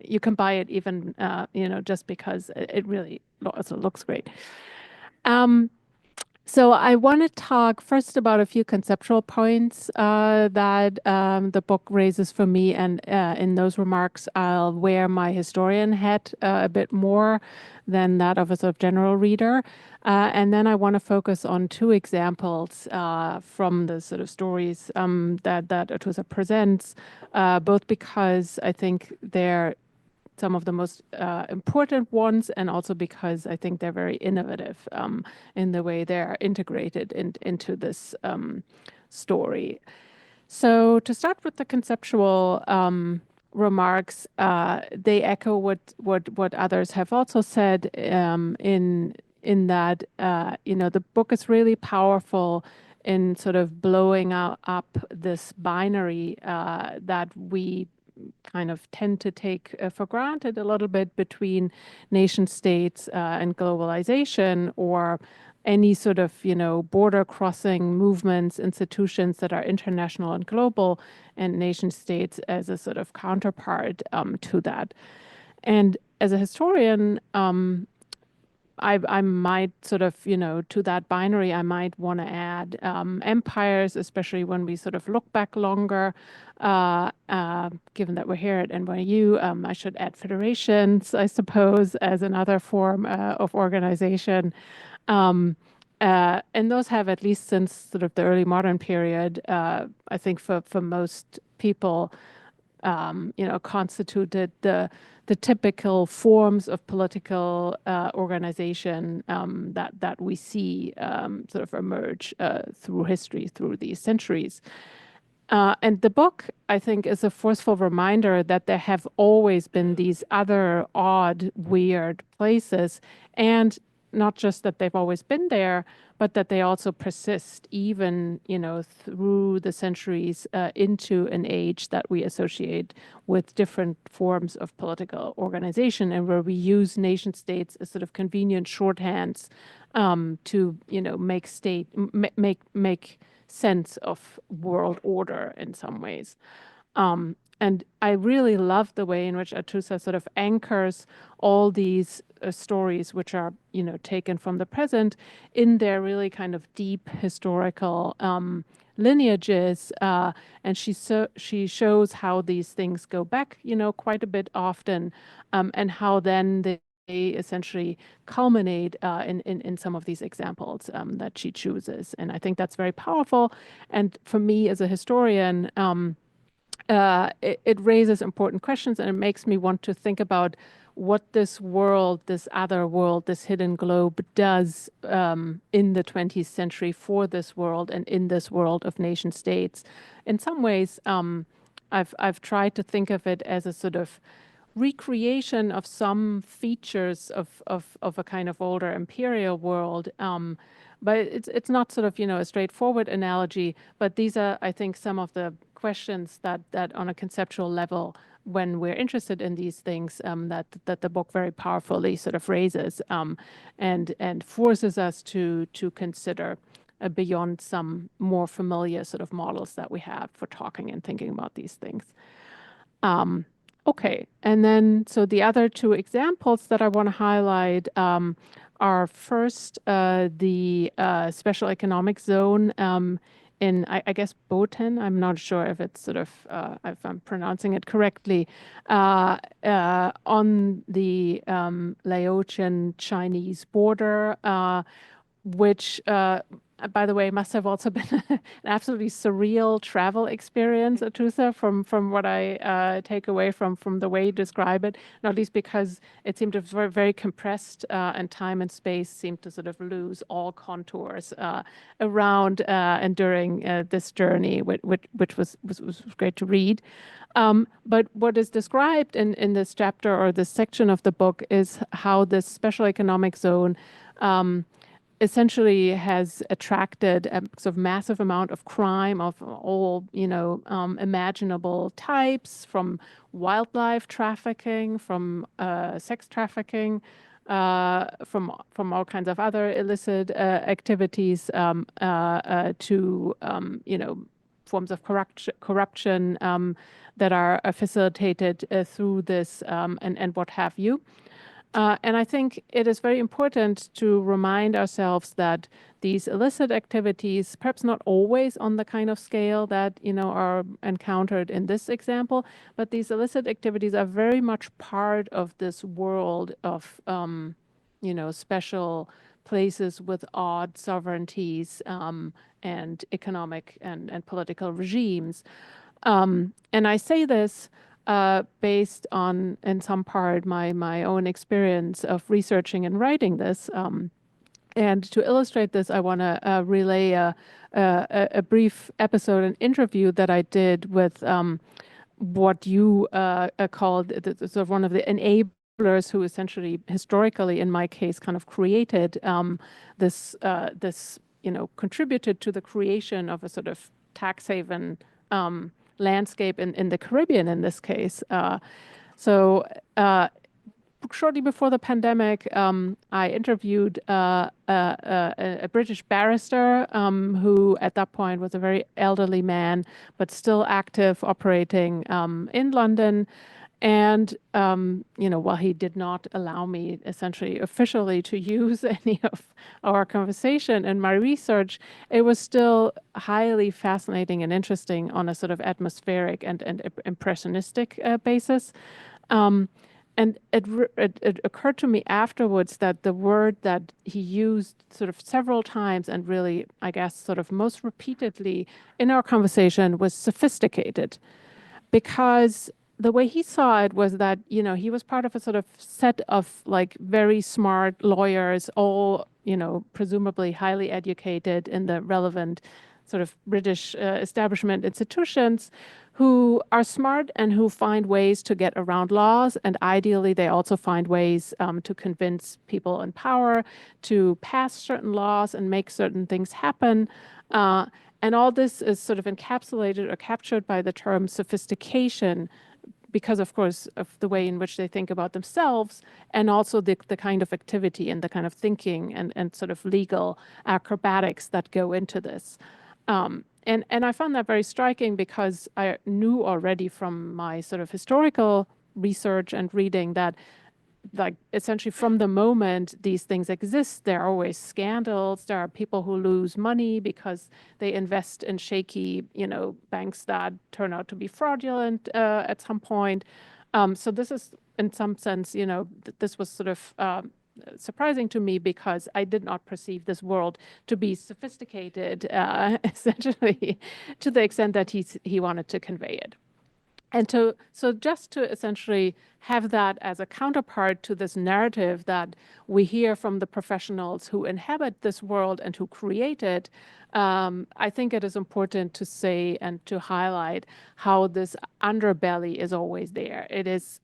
you can buy it even, you know, just because it really also looks great. So I want to talk first about a few conceptual points that the book raises for me, and in those remarks, I'll wear my historian hat a bit more than that of a sort of general reader. And then I want to focus on two examples from the sort of stories that Atossa presents, both because I think they're some of the most important ones, and also because I think they're very innovative in the way they're integrated into this story. So to start with the conceptual remarks, they echo what others have also said in that you know, the book is really powerful in sort of blowing up this binary that we kind of tend to take for granted a little bit between nation states and globalization, or any sort of, you know, border crossing movements, institutions that are international and global, and nation states as a sort of counterpart to that. And as a historian, I might sort of, you know, to that binary, I might want to add empires, especially when we sort of look back longer. Given that we're here at NYU, I should add federations, I suppose, as another form of organization. And those have, at least since sort of the early modern period, I think for most people, you know, constituted the typical forms of political organization that we see sort of emerge through history, through these centuries. And the book, I think, is a forceful reminder that there have always been these other odd, weird places, and not just that they've always been there, but that they also persist even, you know, through the centuries into an age that we associate with different forms of political organization, and where we use nation states as sort of convenient shorthands to, you know, make sense of world order in some ways. And I really love the way in which Atossa sort of anchors all these stories, which are, you know, taken from the present, in their really kind of deep historical lineages. And she shows how these things go back, you know, quite a bit often, and how then they essentially culminate in some of these examples that she chooses. And I think that's very powerful. And for me as a historian, it raises important questions, and it makes me want to think about what this world, this other world, this hidden globe does in the 20th century for this world and in this world of nation states. In some ways, I've tried to think of it as a sort of recreation of some features of a kind of older imperial world. But it's not sort of, you know, a straightforward analogy, but these are, I think, some of the questions that on a conceptual level, when we're interested in these things, that the book very powerfully sort of raises and forces us to consider beyond some more familiar sort of models that we have for talking and thinking about these things. Okay, and then so the other two examples that I want to highlight are first the special economic zone in, I guess, Botan. I'm not sure if it's sort of, if I'm pronouncing it correctly, on the Laotian Chinese border, which, by the way, must have also been an absolutely surreal travel experience, Atossa, from what I take away from the way you describe it, not least because it seemed to be very, very compressed, and time and space seemed to sort of lose all contours around and during this journey, which was great to read. But what is described in this chapter or this section of the book is how this special economic zone essentially has attracted a sort of massive amount of crime of all, imaginable types, from wildlife trafficking, from sex trafficking, from all kinds of other illicit activities, to forms of corruption that are facilitated through this, and what have you. And I think it is very important to remind ourselves that these illicit activities, perhaps not always on the kind of scale that, are encountered in this example, but these illicit activities are very much part of this world of, special places with odd sovereignties, and economic and political regimes. And I say this based on, in some part, my own experience of researching and writing this. And to illustrate this, I want to relay a brief episode, an interview that I did with what you called sort of one of the enablers who essentially, historically, in my case, kind of created this, contributed to the creation of a sort of tax haven landscape in the Caribbean in this case. So shortly before the pandemic, I interviewed a British barrister who at that point was a very elderly man, but still active, operating in London. And, while he did not allow me essentially officially to use any of our conversation in my research, it was still highly fascinating and interesting on a sort of atmospheric and impressionistic basis. And it occurred to me afterwards that the word that he used sort of several times and really, I guess, sort of most repeatedly in our conversation was sophisticated, because the way he saw it was that, he was part of a sort of set of like very smart lawyers, all, presumably highly educated in the relevant sort of British establishment institutions, who are smart and who find ways to get around laws. And ideally, they also find ways to convince people in power to pass certain laws and make certain things happen. And all this is sort of encapsulated or captured by the term sophistication, because, of course, of the way in which they think about themselves, and also the kind of activity and the kind of thinking and sort of legal acrobatics that go into this. And I found that very striking, because I knew already from my sort of historical research and reading that, like, essentially from the moment these things exist, there are always scandals. There are people who lose money because they invest in shaky, banks that turn out to be fraudulent at some point. So this is, in some sense, this was sort of surprising to me, because I did not perceive this world to be sophisticated, essentially, to the extent that he wanted to convey it. And so just to essentially have that as a counterpart to this narrative that we hear from the professionals who inhabit this world and who create it, I think it is important to say and to highlight how this underbelly is always there. It is,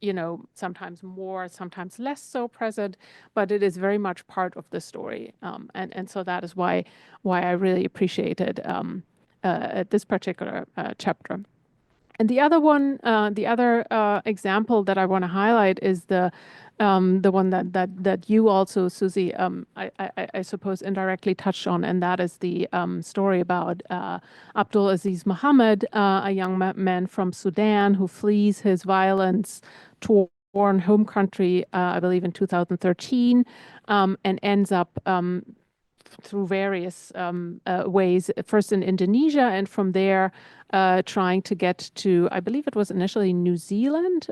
sometimes more, sometimes less so present, but it is very much part of the story. And so that is why I really appreciated this particular chapter. And the other one, the other example that I want to highlight is the one that you also, Susie, I suppose indirectly touched on, and that is the story about Abdul Aziz Mohammed, a young man from Sudan who flees his violence toward foreign home country, I believe in 2013, and ends up through various ways, first in Indonesia, and from there trying to get to, I believe it was initially New Zealand.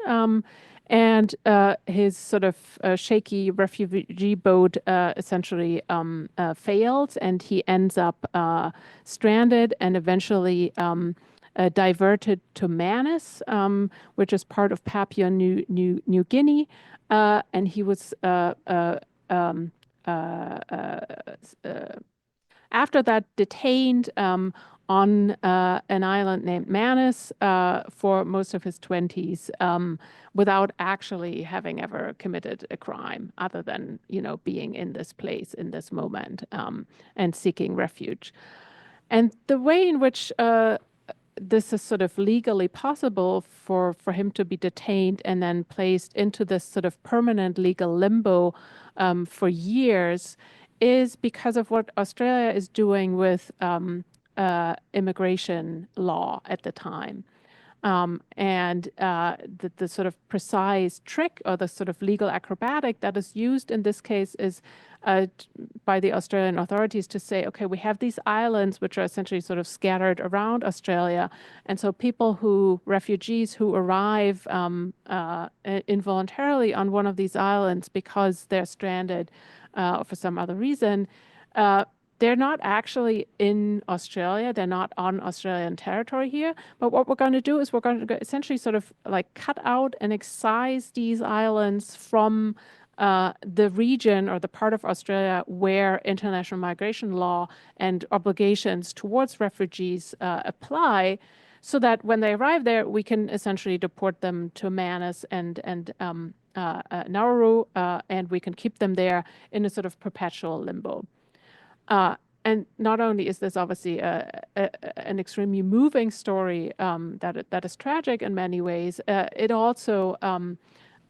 And his sort of shaky refugee boat essentially fails, and he ends up stranded and eventually diverted to Manus, which is part of Papua New Guinea. And he was after that detained on an island named Manus for most of his 20s without actually having ever committed a crime other than, being in this place in this moment and seeking refuge. And the way in which this is sort of legally possible for him to be detained and then placed into this sort of permanent legal limbo for years is because of what Australia is doing with immigration law at the time. And the sort of precise trick or the sort of legal acrobatic that is used in this case is by the Australian authorities to say, okay, we have these islands which are essentially sort of scattered around Australia. And so refugees who arrive involuntarily on one of these islands because they're stranded or for some other reason, they're not actually in Australia. They're not on Australian territory here. But what we're going to do is we're going to essentially sort of like cut out and excise these islands from the region or the part of Australia where international migration law and obligations towards refugees apply, so that when they arrive there, we can essentially deport them to Manus and Nauru, and we can keep them there in a sort of perpetual limbo. And not only is this obviously an extremely moving story that is tragic in many ways, it also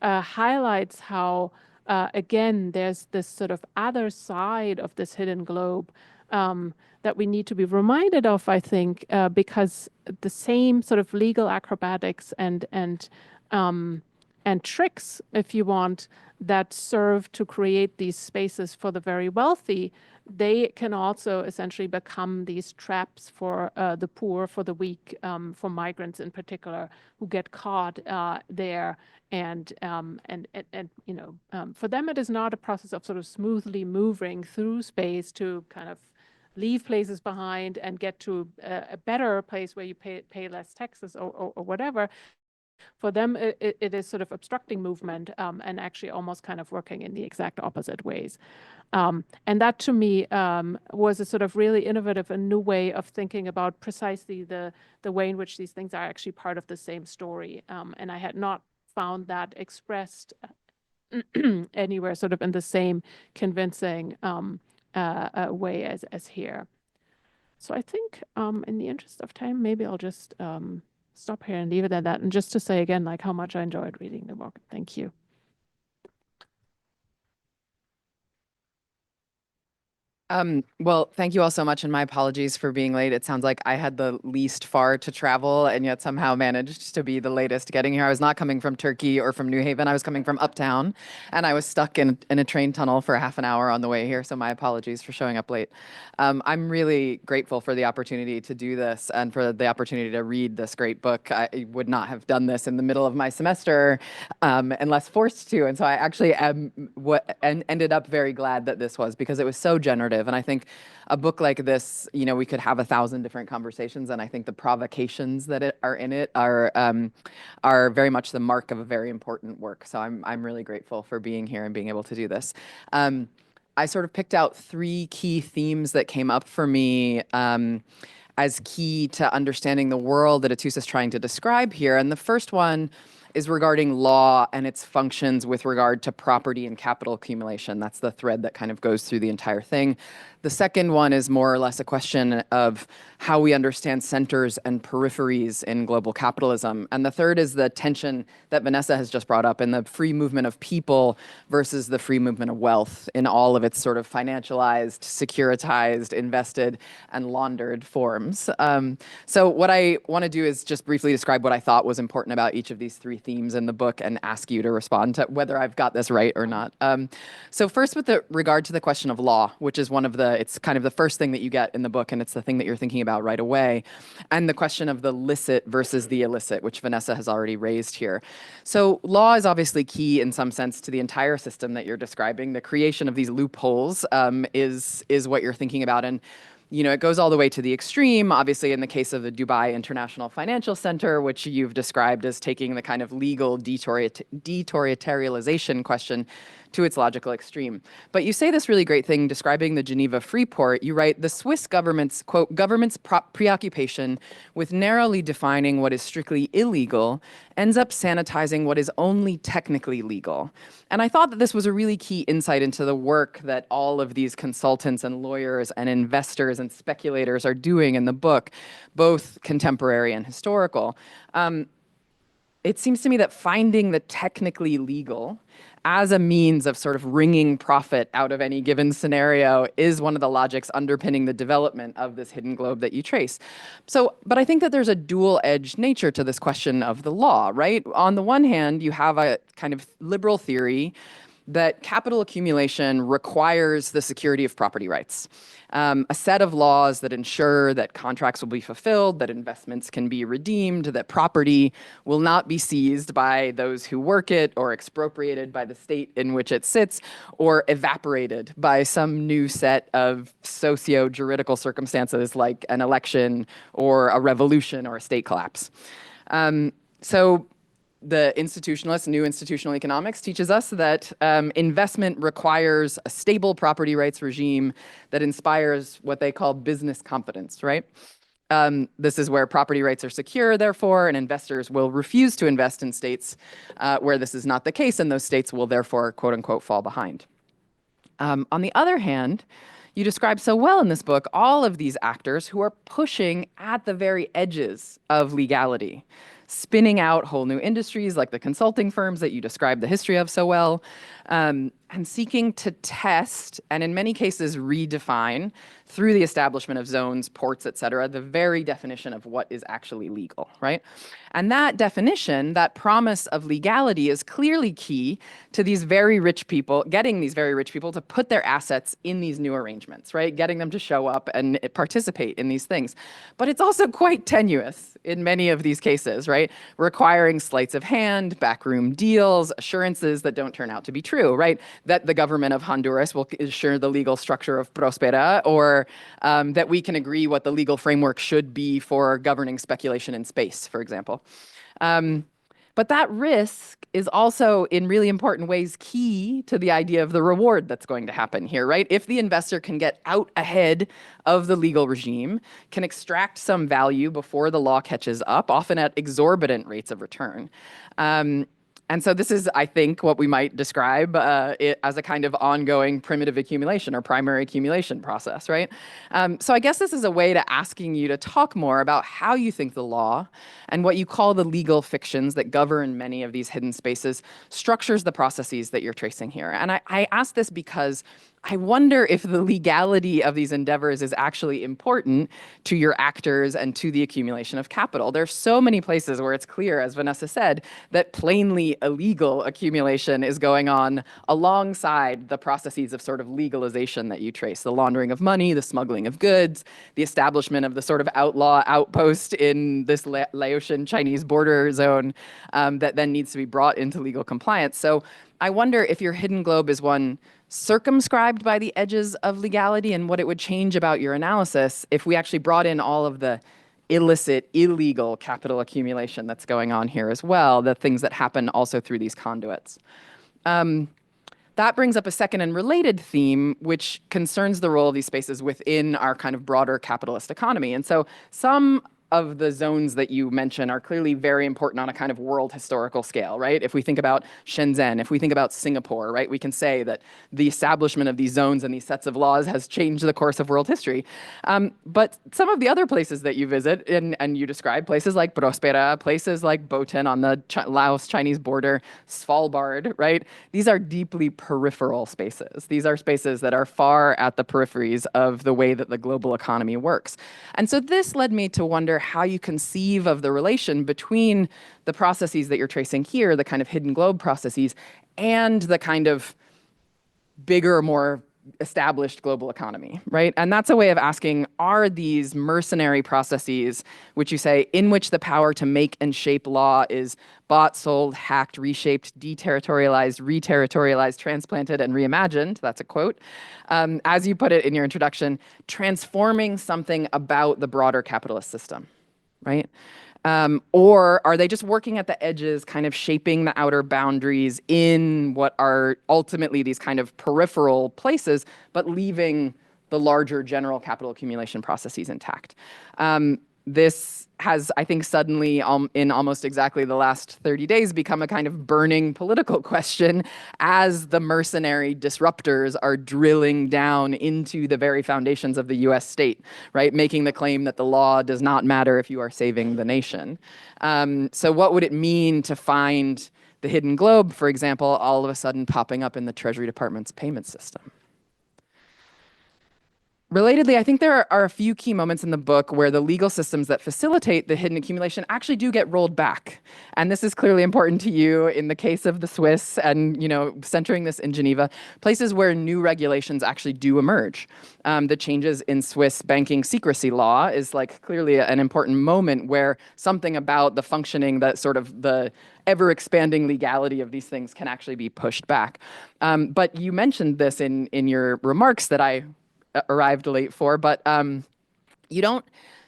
highlights how, again, there's this sort of other side of this hidden globe that we need to be reminded of, I think, because the same sort of legal acrobatics and tricks, if you want, that serve to create these spaces for the very wealthy, they can also essentially become these traps for the poor, for the weak, for migrants in particular, who get caught there. And for them, it is not a process of sort of smoothly moving through space to kind of leave places behind and get to a better place where you pay less taxes or whatever. For them, it is sort of obstructing movement and actually almost kind of working in the exact opposite ways. And that to me was a sort of really innovative and new way of thinking about precisely the way in which these things are actually part of the same story. And I had not found that expressed anywhere sort of in the same convincing way as here. So I think in the interest of time, maybe I'll just stop here and leave it at that. And just to say again, like how much I enjoyed reading the book. Thank you. Well, thank you all so much, and my apologies for being late. It sounds like I had the least far to travel and yet somehow managed to be the latest getting here. I was not coming from Turkey or from New Haven. I was coming from uptown, and I was stuck in a train tunnel for half an hour on the way here, so my apologies for showing up late. I'm really grateful for the opportunity to do this and for the opportunity to read this great book. I would not have done this in the middle of my semester unless forced to, and so I actually ended up very glad that this was, because it was so generative. And I think a book like this, we could have 1,000 different conversations, and I think the provocations that are in it are very much the mark of a very important work. So I'm really grateful for being here and being able to do this. I sort of picked out 3 key themes that came up for me as key to understanding the world that Atossa is trying to describe here. And the first one is regarding law and its functions with regard to property and capital accumulation. That's the thread that kind of goes through the entire thing. The second one is more or less a question of how we understand centers and peripheries in global capitalism. And the third is the tension that Vanessa has just brought up in the free movement of people versus the free movement of wealth in all of its sort of financialized, securitized, invested, and laundered forms. So what I want to do is just briefly describe what I thought was important about each of these 3 themes in the book and ask you to respond to whether I've got this right or not. So first, with regard to the question of law, which is it's kind of the first thing that you get in the book, and it's the thing that you're thinking about right away, and the question of the licit versus the illicit, which Vanessa has already raised here. So law is obviously key in some sense to the entire system that you're describing. The creation of these loopholes is what you're thinking about, and it goes all the way to the extreme, obviously, in the case of the Dubai International Financial Center, which you've described as taking the kind of legal deterritorialization question to its logical extreme. But you say this really great thing describing the Geneva Freeport. You write, the Swiss government's, quote, government's preoccupation with narrowly defining what is strictly illegal ends up sanitizing what is only technically legal. And I thought that this was a really key insight into the work that all of these consultants and lawyers and investors and speculators are doing in the book, both contemporary and historical. It seems to me that finding the technically legal as a means of sort of wringing profit out of any given scenario is one of the logics underpinning the development of this hidden globe that you trace. But I think that there's a dual-edged nature to this question of the law, right? On the one hand, you have a kind of liberal theory that capital accumulation requires the security of property rights. A set of laws that ensure that contracts will be fulfilled, that investments can be redeemed, that property will not be seized by those who work it or expropriated by the state in which it sits or evaporated by some new set of socio-juridical circumstances like an election or a revolution or a state collapse. The new institutional economics teaches us that investment requires a stable property rights regime that inspires what they call business confidence, right? This is where property rights are secure, therefore, and investors will refuse to invest in states where this is not the case, and those states will therefore, quote unquote, fall behind. On the other hand, you describe so well in this book all of these actors who are pushing at the very edges of legality, spinning out whole new industries like the consulting firms that you describe the history of so well, and seeking to test and in many cases redefine through the establishment of zones, ports, et cetera, the very definition of what is actually legal, right? And that definition, that promise of legality is clearly key to these very rich people, getting these very rich people to put their assets in these new arrangements, right? Getting them to show up and participate in these things. But it's also quite tenuous in many of these cases, right? Requiring sleights of hand, backroom deals, assurances that don't turn out to be true, right? That the government of Honduras will assure the legal structure of Prospera, or that we can agree what the legal framework should be for governing speculation in space, for example. But that risk is also, in really important ways, key to the idea of the reward that's going to happen here, right? If the investor can get out ahead of the legal regime, can extract some value before the law catches up, often at exorbitant rates of return. And so this is, I think, what we might describe as a kind of ongoing primitive accumulation or primary accumulation process, right? So I guess this is a way to asking you to talk more about how you think the law and what you call the legal fictions that govern many of these hidden spaces structures the processes that you're tracing here. And I ask this because I wonder if the legality of these endeavors is actually important to your actors and to the accumulation of capital. There's so many places where it's clear, as Vanessa said, that plainly illegal accumulation is going on alongside the processes of sort of legalization that you trace, the laundering of money, the smuggling of goods, the establishment of the sort of outlaw outpost in this Laotian Chinese border zone that then needs to be brought into legal compliance. So I wonder if your hidden globe is one circumscribed by the edges of legality and what it would change about your analysis if we actually brought in all of the illicit, illegal capital accumulation that's going on here as well, the things that happen also through these conduits. That brings up a second and related theme, which concerns the role of these spaces within our kind of broader capitalist economy. And so some of the zones that you mention are clearly very important on a kind of world historical scale, right? If we think about Shenzhen, if we think about Singapore, right, we can say that the establishment of these zones and these sets of laws has changed the course of world history. But some of the other places that you visit and you describe, places like Prospera, places like Botan on the Laos-Chinese border, Svalbard, right? These are deeply peripheral spaces. These are spaces that are far at the peripheries of the way that the global economy works. And so this led me to wonder how you conceive of the relation between the processes that you're tracing here, the kind of hidden globe processes, and the kind of bigger, more established global economy, right? And that's a way of asking, are these mercenary processes, which you say, in which the power to make and shape law is bought, sold, hacked, reshaped, deterritorialized, reterritorialized, transplanted, and reimagined, that's a quote, as you put it in your introduction, transforming something about the broader capitalist system, right? Or are they just working at the edges, kind of shaping the outer boundaries in what are ultimately these kind of peripheral places, but leaving the larger general capital accumulation processes intact? This has, I think, suddenly, in almost exactly the last 30 days, become a kind of burning political question as the mercenary disruptors are drilling down into the very foundations of the US state, right? Making the claim that the law does not matter if you are saving the nation. So what would it mean to find the hidden globe, for example, all of a sudden popping up in the Treasury Department's payment system? Relatedly, I think there are a few key moments in the book where the legal systems that facilitate the hidden accumulation actually do get rolled back. And this is clearly important to you in the case of the Swiss and, centering this in Geneva, places where new regulations actually do emerge. The changes in Swiss banking secrecy law is clearly an important moment where something about the functioning, that sort of the ever-expanding legality of these things can actually be pushed back. But you mentioned this in your remarks that I arrived late for, but you don't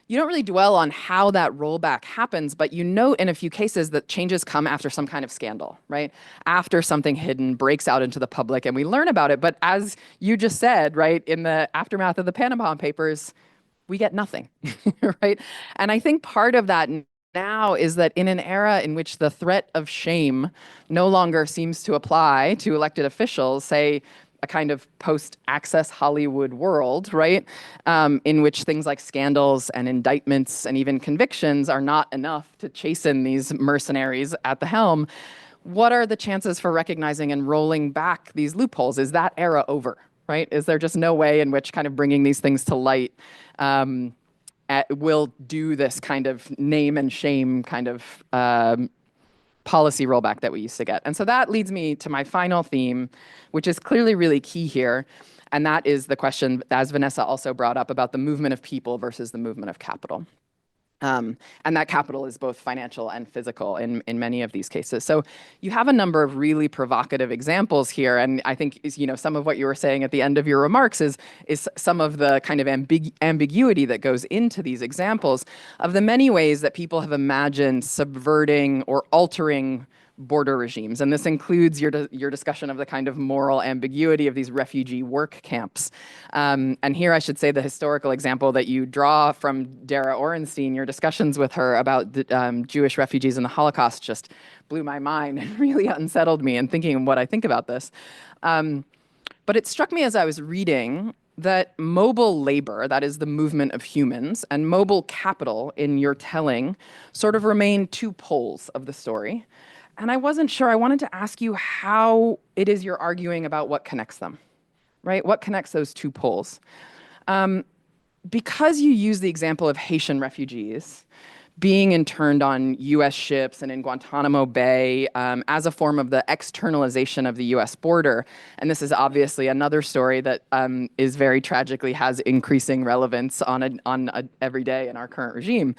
really dwell on how that rollback happens, but you note in a few cases that changes come after some kind of scandal, right? After something hidden breaks out into the public and we learn about it. But as you just said, right, in the aftermath of the Panama Papers, we get nothing, right? And I think part of that now is that in an era in which the threat of shame no longer seems to apply to elected officials, say, a kind of post-Access Hollywood world, right, in which things like scandals and indictments and even convictions are not enough to chasten these mercenaries at the helm, what are the chances for recognizing and rolling back these loopholes? Is that era over, right? Is there just no way in which kind of bringing these things to light will do this kind of name and shame kind of policy rollback that we used to get? And so that leads me to my final theme, which is clearly really key here. And that is the question, as Vanessa also brought up, about the movement of people versus the movement of capital. And that capital is both financial and physical in many of these cases. So you have a number of really provocative examples here. And I think some of what you were saying at the end of your remarks is some of the kind of ambiguity that goes into these examples of the many ways that people have imagined subverting or altering border regimes. And this includes your discussion of the kind of moral ambiguity of these refugee work camps. And here I should say the historical example that you draw from Dara Orenstein, your discussions with her about the Jewish refugees in the Holocaust just blew my mind and really unsettled me in thinking what I think about this. But it struck me as I was reading that mobile labor, that is the movement of humans, and mobile capital in your telling sort of remain two poles of the story. And I wasn't sure. I wanted to ask you how it is you're arguing about what connects them, right? What connects those two poles? Because you use the example of Haitian refugees being interned on US ships and in Guantanamo Bay as a form of the externalization of the US border. And this is obviously another story that is very tragically has increasing relevance on every day in our current regime.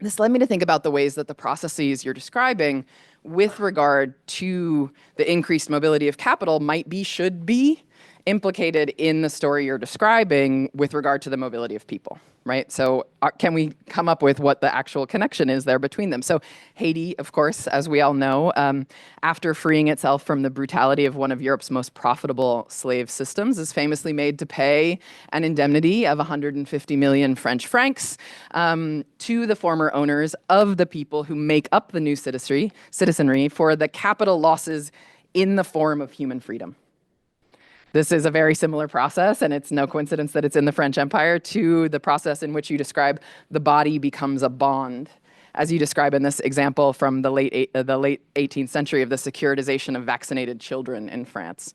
This led me to think about the ways that the processes you're describing with regard to the increased mobility of capital should be implicated in the story you're describing with regard to the mobility of people, right? So can we come up with what the actual connection is there between them? So Haiti, of course, as we all know, after freeing itself from the brutality of one of Europe's most profitable slave systems, is famously made to pay an indemnity of 150 million French francs to the former owners of the people who make up the new citizenry for the capital losses in the form of human freedom. This is a very similar process, and it's no coincidence that it's in the French Empire, to the process in which you describe the body becomes a bond, as you describe in this example from the late 18th century of the securitization of vaccinated children in France.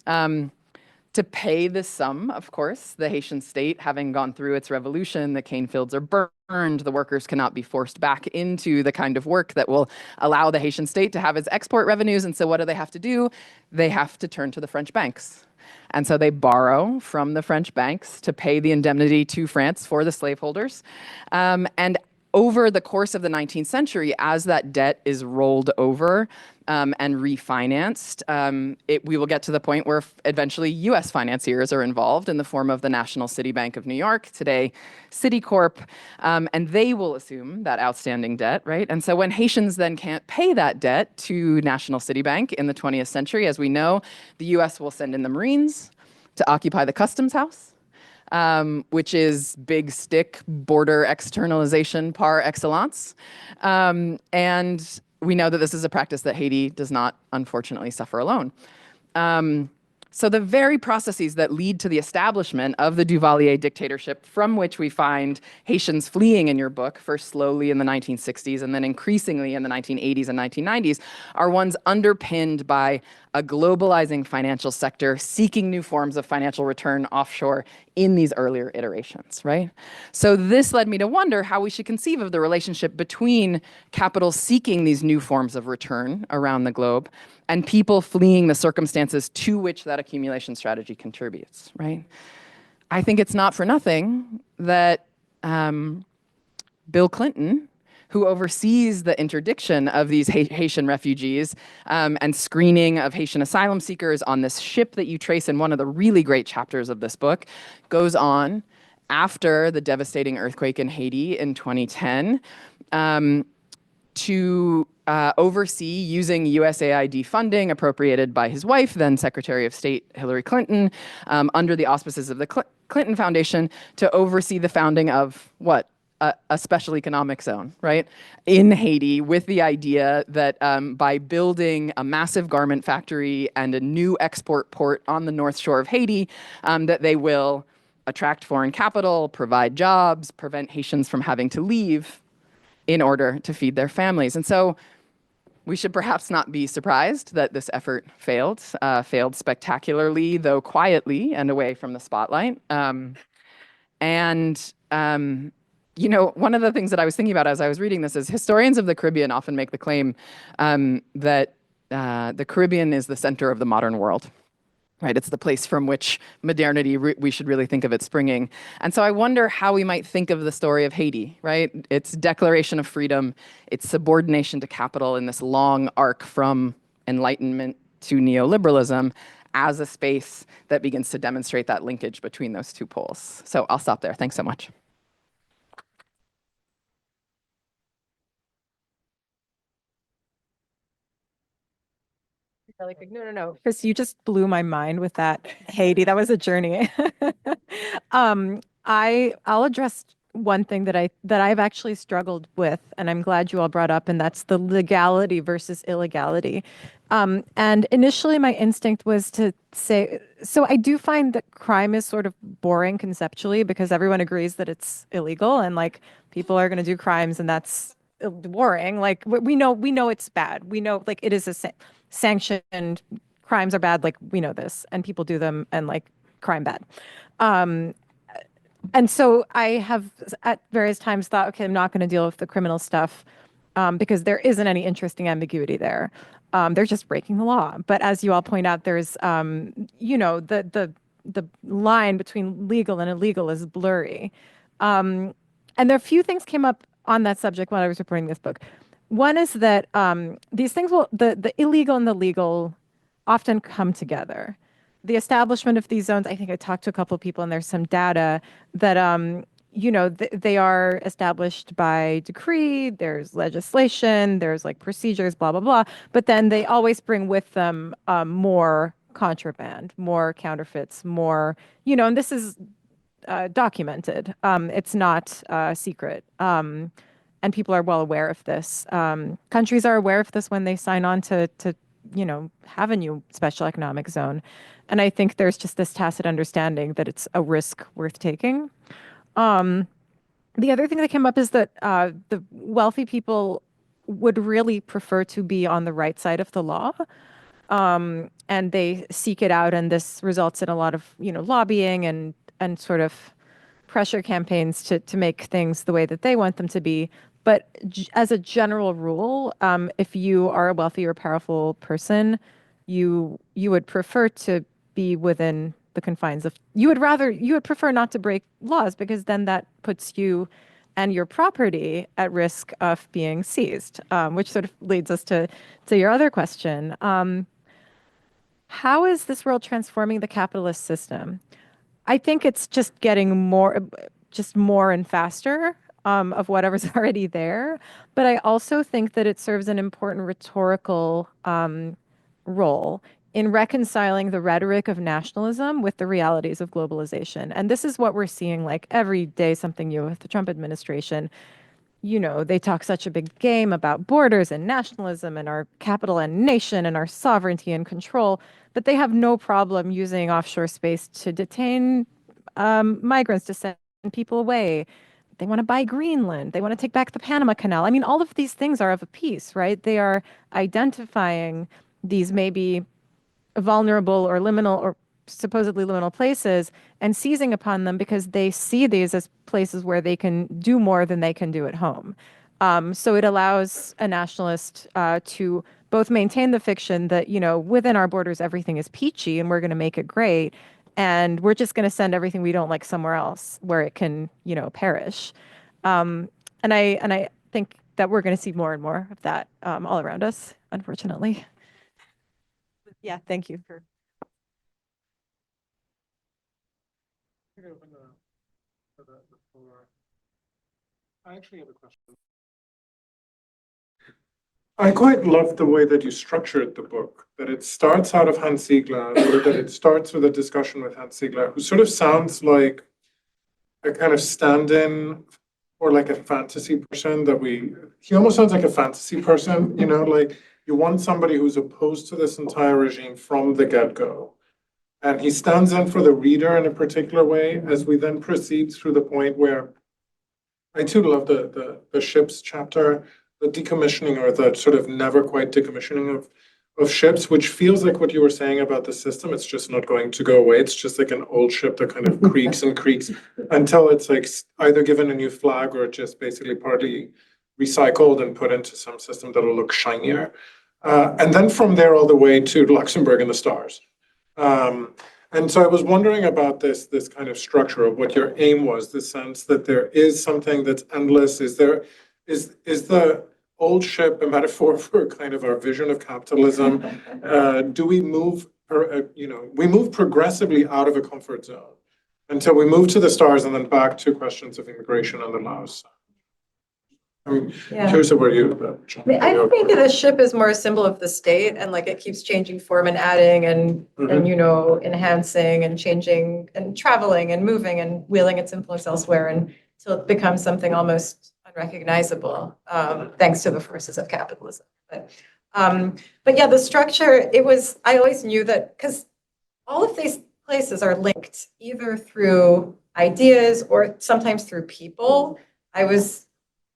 To To pay this sum, of course, the Haitian state, having gone through its revolution, the cane fields are burned, the workers cannot be forced back into the kind of work that will allow the Haitian state to have its export revenues. And so what do they have to do? They have to turn to the French banks. And so they borrow from the French banks to pay the indemnity to France for the slaveholders. And over the course of the 19th century, as that debt is rolled over and refinanced, we will get to the point where eventually US financiers are involved in the form of the National City Bank of New York, today Citicorp, and they will assume that outstanding debt, right? And so when Haitians then can't pay that debt to National City Bank in the 20th century, as we know, the US will send in the Marines to occupy the customs house. Which is big stick border externalization par excellence. And we know that this is a practice that Haiti does not, unfortunately, suffer alone. So the very processes that lead to the establishment of the Duvalier dictatorship, from which we find Haitians fleeing in your book, first slowly in the 1960s and then increasingly in the 1980s and 1990s, are ones underpinned by a globalizing financial sector seeking new forms of financial return offshore in these earlier iterations, right? So this led me to wonder how we should conceive of the relationship between capital seeking these new forms of return around the globe and people fleeing the circumstances to which that accumulation strategy contributes, right? I think it's not for nothing that Bill Clinton, who oversees the interdiction of these Haitian refugees and screening of Haitian asylum seekers on this ship that you trace in one of the really great chapters of this book, goes on after the devastating earthquake in Haiti in 2010 to oversee using USAID funding appropriated by his wife, then Secretary of State Hillary Clinton, under the auspices of the Clinton Foundation, to oversee the founding of what? A special economic zone, right, in Haiti, with the idea that by building a massive garment factory and a new export port on the north shore of Haiti, that they will attract foreign capital, provide jobs, prevent Haitians from having to leave in order to feed their families. And so we should perhaps not be surprised that this effort failed spectacularly, though quietly and away from the spotlight. You know, one of the things that I was thinking about as I was reading this is historians of the Caribbean often make the claim that the Caribbean is the center of the modern world, right? It's the place from which modernity, we should really think of it springing. And so I wonder how we might think of the story of Haiti, right? Its declaration of freedom, its subordination to capital in this long arc from Enlightenment to neoliberalism as a space that begins to demonstrate that linkage between those two poles. So I'll stop there. Thanks so much. Really quick. No. Chris, you just blew my mind with that Haiti. That was a journey. I'll address one thing that I've actually struggled with, and I'm glad you all brought up, and that's the legality versus illegality. And initially my instinct was to say, so I do find that crime is sort of boring conceptually because everyone agrees that it's illegal and like people are going to do crimes and that's boring. Like we know it's bad. We know like it is a sanctioned crimes are bad. Like we know this and people do them and like crime bad. And so I have at various times thought, okay, I'm not going to deal with the criminal stuff because there isn't any interesting ambiguity there. They're just breaking the law. But as you all point out, there's, the line between legal and illegal is blurry. And there are a few things came up on that subject when I was reporting this book. One is that these things the illegal and the legal often come together. The establishment of these zones, I think I talked to a couple of people and there's some data that, they are established by decree, there's legislation, there's like procedures, blah, blah, blah. But then they always bring with them more contraband, more counterfeits, more, and this is documented. It's not secret. And people are well aware of this. Countries are aware of this when they sign on to have a new special economic zone. And I think there's just this tacit understanding that it's a risk worth taking. The other thing that came up is that the wealthy people would really prefer to be on the right side of the law. and they seek it out, and this results in a lot of lobbying and sort of pressure campaigns to make things the way that they want them to be. But as a general rule, if you are a wealthy or powerful person, you would prefer to be within the confines of, you would prefer not to break laws, because then that puts you and your property at risk of being seized, which sort of leads us to your other question. How is this world transforming the capitalist system? I think it's just getting more and faster of whatever's already there. But I also think that it serves an important rhetorical role in reconciling the rhetoric of nationalism with the realities of globalization. And this is what we're seeing like every day, something new with the Trump administration. They talk such a big game about borders and nationalism and our capital and nation and our sovereignty and control, but they have no problem using offshore space to detain migrants, to send people away. They want to buy Greenland. They want to take back the Panama Canal. I mean, all of these things are of a piece, right? They are identifying these maybe vulnerable or liminal or supposedly liminal places and seizing upon them because they see these as places where they can do more than they can do at home. So it allows a nationalist to both maintain the fiction that, within our borders, everything is peachy and we're going to make it great. And we're just going to send everything we don't like somewhere else where it can, perish. And I think that we're going to see more and more of that all around us, unfortunately. Yeah, thank you for. I actually have a question. I quite love the way that you structured the book, that it starts out of Hans Ziegler, or that it starts with a discussion with Hans Ziegler, who sort of sounds like a kind of stand-in or like a fantasy person he almost sounds like a fantasy person, like you want somebody who's opposed to this entire regime from the get-go. And he stands in for the reader in a particular way as we then proceed through the point where I too love the ships chapter, the decommissioning or the sort of never quite decommissioning of ships, which feels like what you were saying about the system. It's just not going to go away. It's just like an old ship that kind of creaks and creaks until it's like either given a new flag or just basically partly recycled and put into some system that'll look shinier. And then from there all the way to Luxembourg and the stars. And so I was wondering about this kind of structure of what your aim was, the sense that there is something that's endless. Is the old ship a metaphor for kind of our vision of capitalism? Do we move, we move progressively out of a comfort zone until we move to the stars and then back to questions of immigration and the Laos. I'm curious where you. I think that a ship is more a symbol of the state, and like it keeps changing form and adding and enhancing and changing and traveling and moving and wheeling its influence elsewhere until it becomes something almost unrecognizable, thanks to the forces of capitalism. But yeah, the structure, I always knew that because all of these places are linked either through ideas or sometimes through people. I was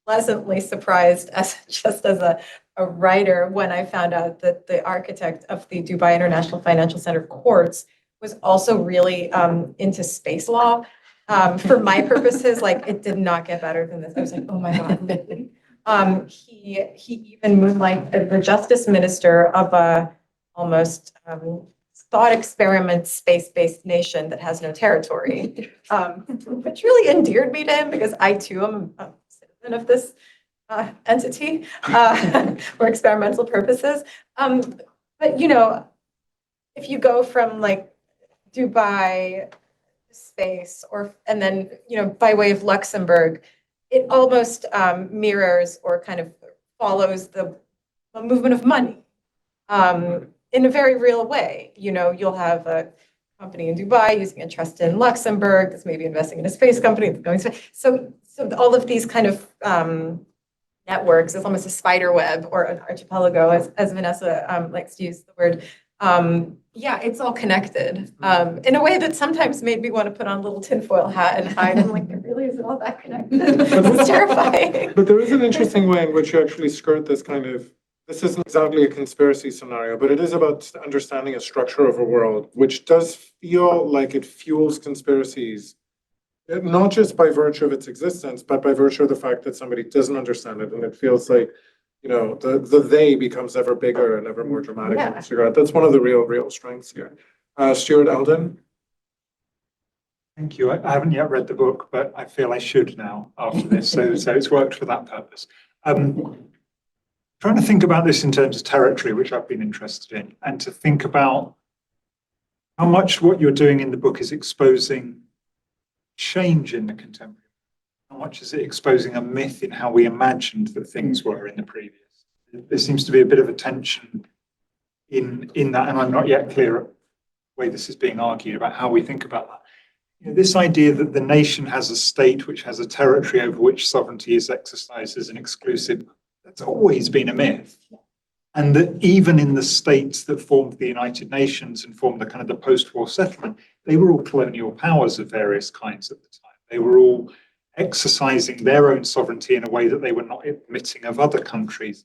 pleasantly surprised as a writer when I found out that the architect of the Dubai International Financial Center courts was also really into space law. For my purposes, like it did not get better than this. I was like, oh my God. He even moonlighted the justice minister of a almost thought experiment space-based nation that has no territory, which really endeared me to him because I too am a citizen of this entity for experimental purposes. But if you go from like Dubai space and then by way of Luxembourg, it almost mirrors or kind of follows the movement of money in a very real way. You'll have a company in Dubai using a trust in Luxembourg that's maybe investing in a space company that's going to space. So all of these kind of networks is almost a spider web or an archipelago, as Vanessa likes to use the word. Yeah, it's all connected in a way that sometimes made me want to put on a little tinfoil hat and hide. I'm like, it really isn't all that connected. It's terrifying. But there is an interesting way in which you actually skirt this kind of this isn't exactly a conspiracy scenario, but it is about understanding a structure of a world, which does feel like it fuels conspiracies, not just by virtue of its existence, but by virtue of the fact that somebody doesn't understand it. And it feels like, the they becomes ever bigger and ever more dramatic in this regard. That's one of the real strengths here. Stuart Eldon. Thank you. I haven't yet read the book, but I feel I should now after this. So it's worked for that purpose. Trying to think about this in terms of territory, which I've been interested in, and to think about how much what you're doing in the book is exposing change in the contemporary. How much is it exposing a myth in how we imagined that things were in the previous? There seems to be a bit of a tension in that, and I'm not yet clear the way this is being argued about how we think about that. This idea that the nation has a state which has a territory over which sovereignty is exercised as an exclusive, that's always been a myth. And that even in the states that formed the United Nations and formed the kind of the post-war settlement, they were all colonial powers of various kinds at the time. They were all exercising their own sovereignty in a way that they were not admitting of other countries.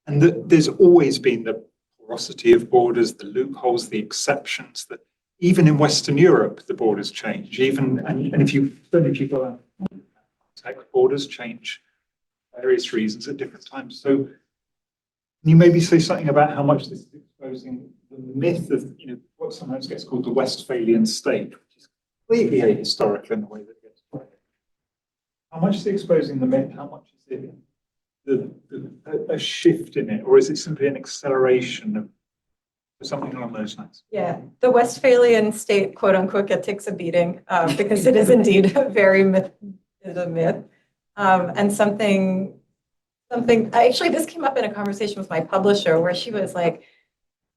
And that there's always been the porosity of borders, the loopholes, the exceptions, that even in Western Europe, the borders change. And if you go out, borders change for various reasons at different times. So can you maybe say something about how much this is exposing the myth of, what sometimes gets called the Westphalian state, which is completely ahistorical in the way that it gets played. How much is it exposing the myth? How much is it a shift in it, or is it simply an acceleration of something along those lines? Yeah, the Westphalian state, quote unquote, takes a beating because it is indeed a very myth, and something. Actually, this came up in a conversation with my publisher where she was like,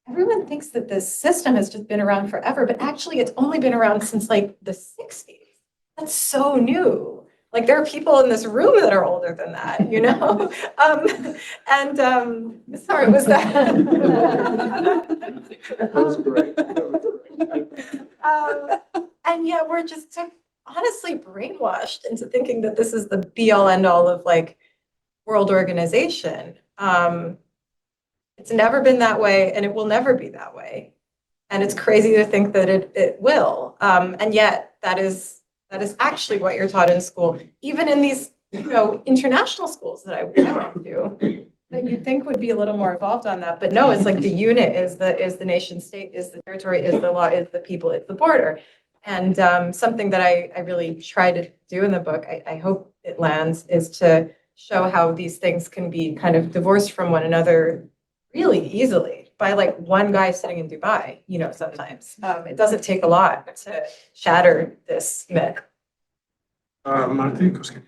everyone thinks that this system has just been around forever, but actually it's only been around since like the 60s. That's so new. Like there are people in this room that are older than that, sorry, was that? That was great. And yeah, we're just honestly brainwashed into thinking that this is the be all end all of like world organization. It's never been that way and it will never be that way. And it's crazy to think that it will. And yet that is actually what you're taught in school, even in these, international schools that I went to, that you'd think would be a little more evolved on that. But no, it's like the unit is the nation state, is the territory, is the law, is the people, is the border. And something that I really try to do in the book, I hope it lands, is to show how these things can be kind of divorced from one another really easily by like one guy sitting in Dubai, sometimes. It doesn't take a lot to shatter this myth. Martin.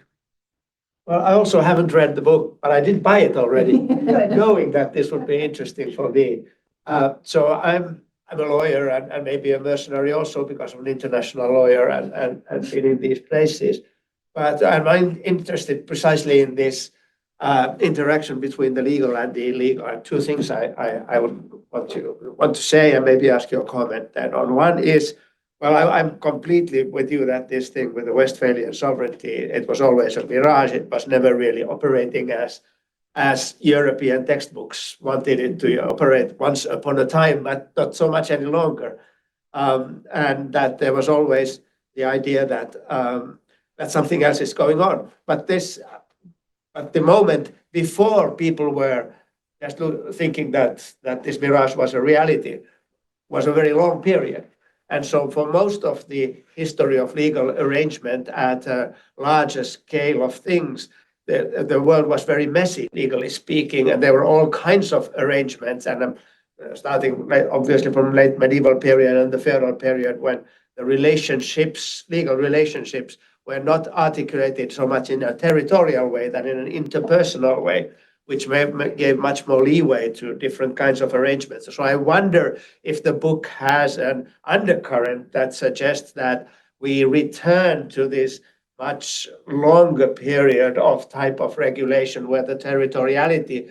Well, I also haven't read the book, but I did buy it already, knowing that this would be interesting for me. So I'm a lawyer and maybe a mercenary also because I'm an international lawyer and been in these places. But I'm interested precisely in this interaction between the legal and the illegal. And two things I would want to say and maybe ask your comment then on. One is, well, I'm completely with you that this thing with the Westphalian sovereignty, it was always a mirage. It was never really operating as European textbooks wanted it to operate once upon a time, but not so much any longer. And that there was always the idea that something else is going on. But at the moment before people were just thinking that this mirage was a reality was a very long period. And so for most of the history of legal arrangement at a larger scale of things, the world was very messy, legally speaking, and there were all kinds of arrangements. And starting obviously from late medieval period and the feudal period, when the legal relationships, were not articulated so much in a territorial way than in an interpersonal way, which gave much more leeway to different kinds of arrangements. So I wonder if the book has an undercurrent that suggests that we return to this much longer period of type of regulation where the territoriality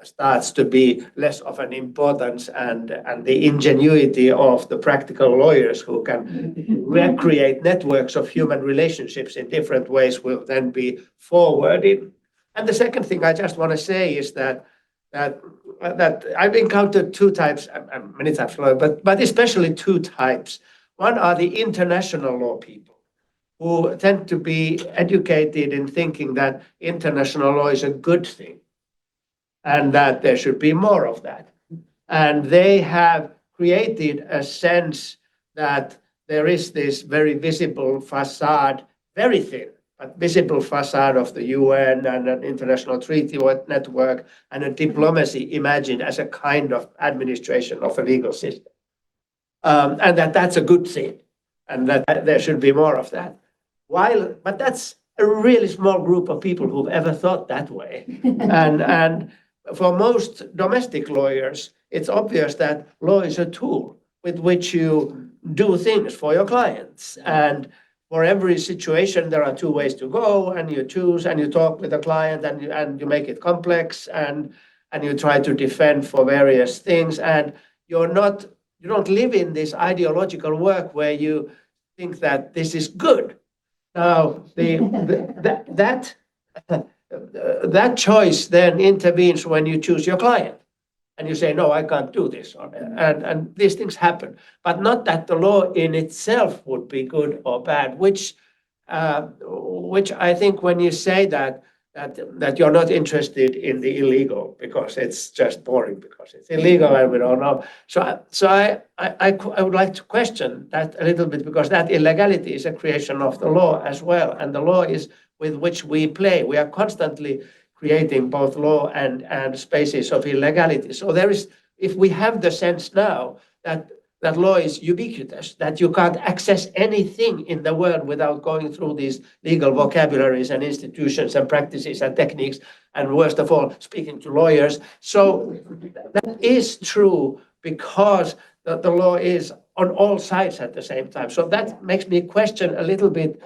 starts to be less of an importance, and the ingenuity of the practical lawyers who can recreate networks of human relationships in different ways will then be forwarded. And the second thing I just want to say is that that I've encountered two types, many types, but especially two types. One are the international law people who tend to be educated in thinking that international law is a good thing and that there should be more of that. And they have created a sense that there is this very visible facade, very thin, but visible facade of the UN and an international treaty network and a diplomacy imagined as a kind of administration of a legal system. And that's a good thing, and that there should be more of that. But that's a really small group of people who've ever thought that way. And for most domestic lawyers, it's obvious that law is a tool with which you do things for your clients. And for every situation, there are two ways to go, and you choose and you talk with the client and you make it complex and you try to defend for various things. And you don't live in this ideological work where you think that this is good. Now, that choice then intervenes when you choose your client and you say, no, I can't do this. And these things happen, but not that the law in itself would be good or bad, which I think when you say that you're not interested in the illegal because it's just boring, because it's illegal and we don't know. So I would like to question that a little bit, because that illegality is a creation of the law as well. And the law is with which we play. We are constantly creating both law and spaces of illegality. So if we have the sense now that law is ubiquitous, that you can't access anything in the world without going through these legal vocabularies and institutions and practices and techniques, and worst of all, speaking to lawyers. So that is true because the law is on all sides at the same time. So that makes me question a little bit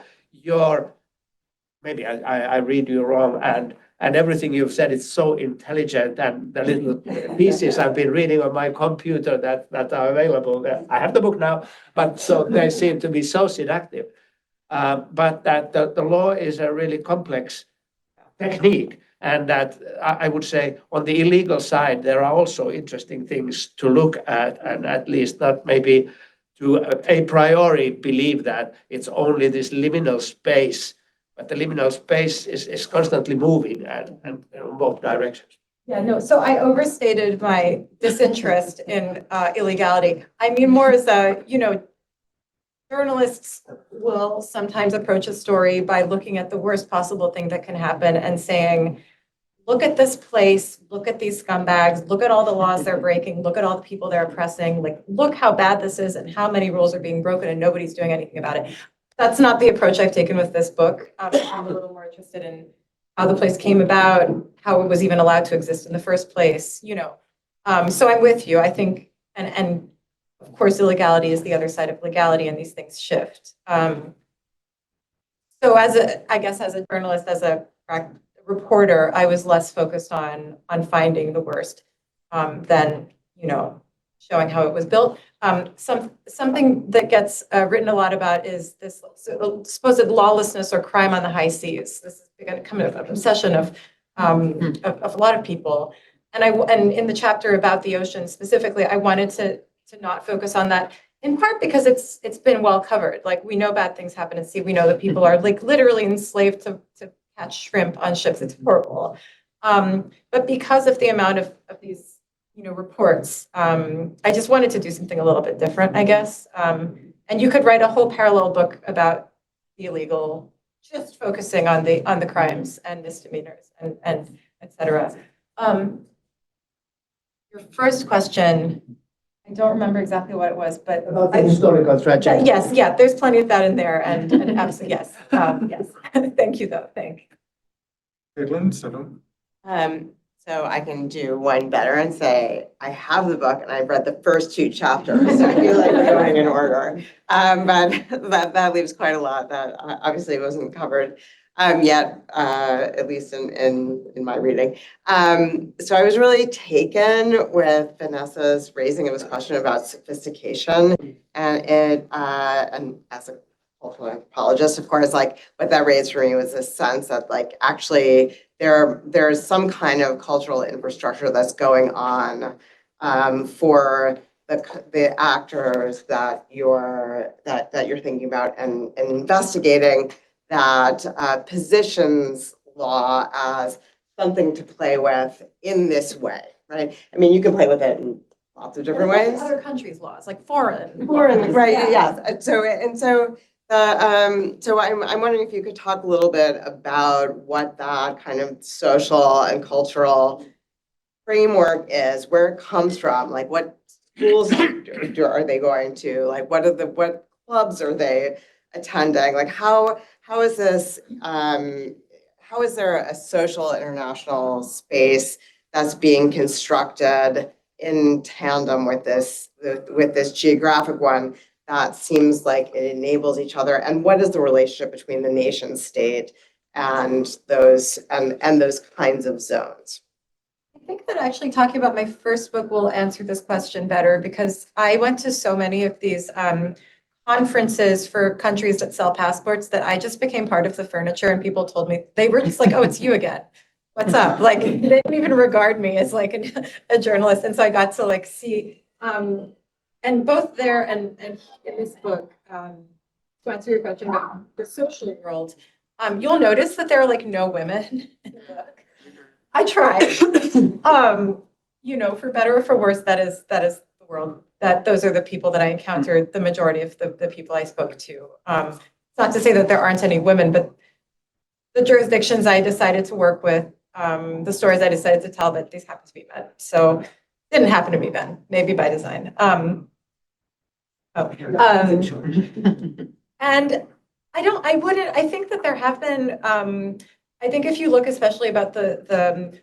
maybe I read you wrong, and everything you've said is so intelligent, and the little pieces I've been reading on my computer that are available. I have the book now, but so they seem to be so seductive. But that the law is a really complex technique, and that I would say on the illegal side, there are also interesting things to look at, and at least not maybe to a priori believe that it's only this liminal space. But the liminal space is constantly moving and in both directions. Yeah, no, so I overstated my disinterest in illegality. I mean, more as journalists will sometimes approach a story by looking at the worst possible thing that can happen and saying, look at this place, look at these scumbags, look at all the laws they're breaking, look at all the people they're oppressing, like, look how bad this is and how many rules are being broken and nobody's doing anything about it. That's not the approach I've taken with this book. I'm a little more interested in how the place came about, how it was even allowed to exist in the first place, So I'm with you, I think, and of course, illegality is the other side of legality, and these things shift. So as a journalist, as a reporter, I was less focused on finding the worst than, showing how it was built. Something that gets written a lot about is this supposed lawlessness or crime on the high seas. This is becoming an obsession of a lot of people. And in the chapter about the ocean specifically, I wanted to not focus on that, in part because it's been well covered. Like, we know bad things happen at sea. We know that people are like literally enslaved to catch shrimp on ships. It's horrible. But because of the amount of these reports, I just wanted to do something a little bit different, I guess. And you could write a whole parallel book about the illegal, just focusing on the crimes and misdemeanors and et cetera. Your first question, I don't remember exactly what it was, but about the historical tragedy. Yes, yeah, there's plenty of that in there, and absolutely yes, yes. Thank you, though. Thank Caitlin, so I can do one better and say, I have the book and I've read the first two chapters. So I feel like we're going in order. But that leaves quite a lot that obviously wasn't covered yet, at least in my reading. So I was really taken with Vanessa's raising of this question about sophistication, and as a cultural anthropologist, of course, like what that raised for me was this sense that, like, actually there's some kind of cultural infrastructure that's going on for the actors that you're thinking about and investigating, that positions law as something to play with in this way, right? I mean, you can play with it in lots of different ways. Other countries' laws, like foreign. Right, Yeah. yes. So I'm wondering if you could talk a little bit about what that kind of social and cultural framework is, where it comes from, like what schools are they going to, like what clubs are they attending, like how is this how is there a social international space that's being constructed in tandem with this geographic one that seems like it enables each other, and what is the relationship between the nation state and those kinds of zones? I think that actually talking about my first book will answer this question better, because I went to so many of these conferences for countries that sell passports that I just became part of the furniture, and people told me, they were just like, oh, it's you again. What's up? Like, they didn't even regard me as like a journalist. And so I got to like see, and both there and in this book, to answer your question about the social world, you'll notice that there are like no women in the book. I tried. You know, for better or for worse, that is the world. Those are the people that I encountered, the majority of the people I spoke to. It's not to say that there aren't any women, but the jurisdictions I decided to work with, the stories I decided to tell, that these happen to be men. So it didn't happen to be men, maybe by design. And I think that there have been, I think if you look especially about the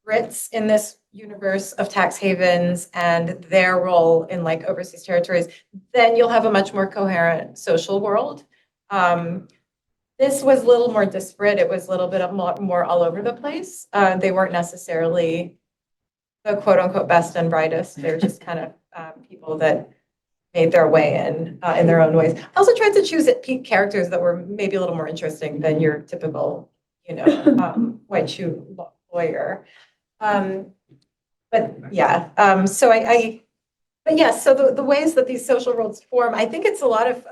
Brits in this universe of tax havens and their role in like overseas territories, then you'll have a much more coherent social world. This was a little more disparate. It was a little bit more all over the place. They weren't necessarily the quote unquote best and brightest. They're just kind of people that made their way in their own ways. I also tried to choose characters that were maybe a little more interesting than your typical, you know, white shoe lawyer. But yeah, but yes, so the ways that these social worlds form, I think it's a lot of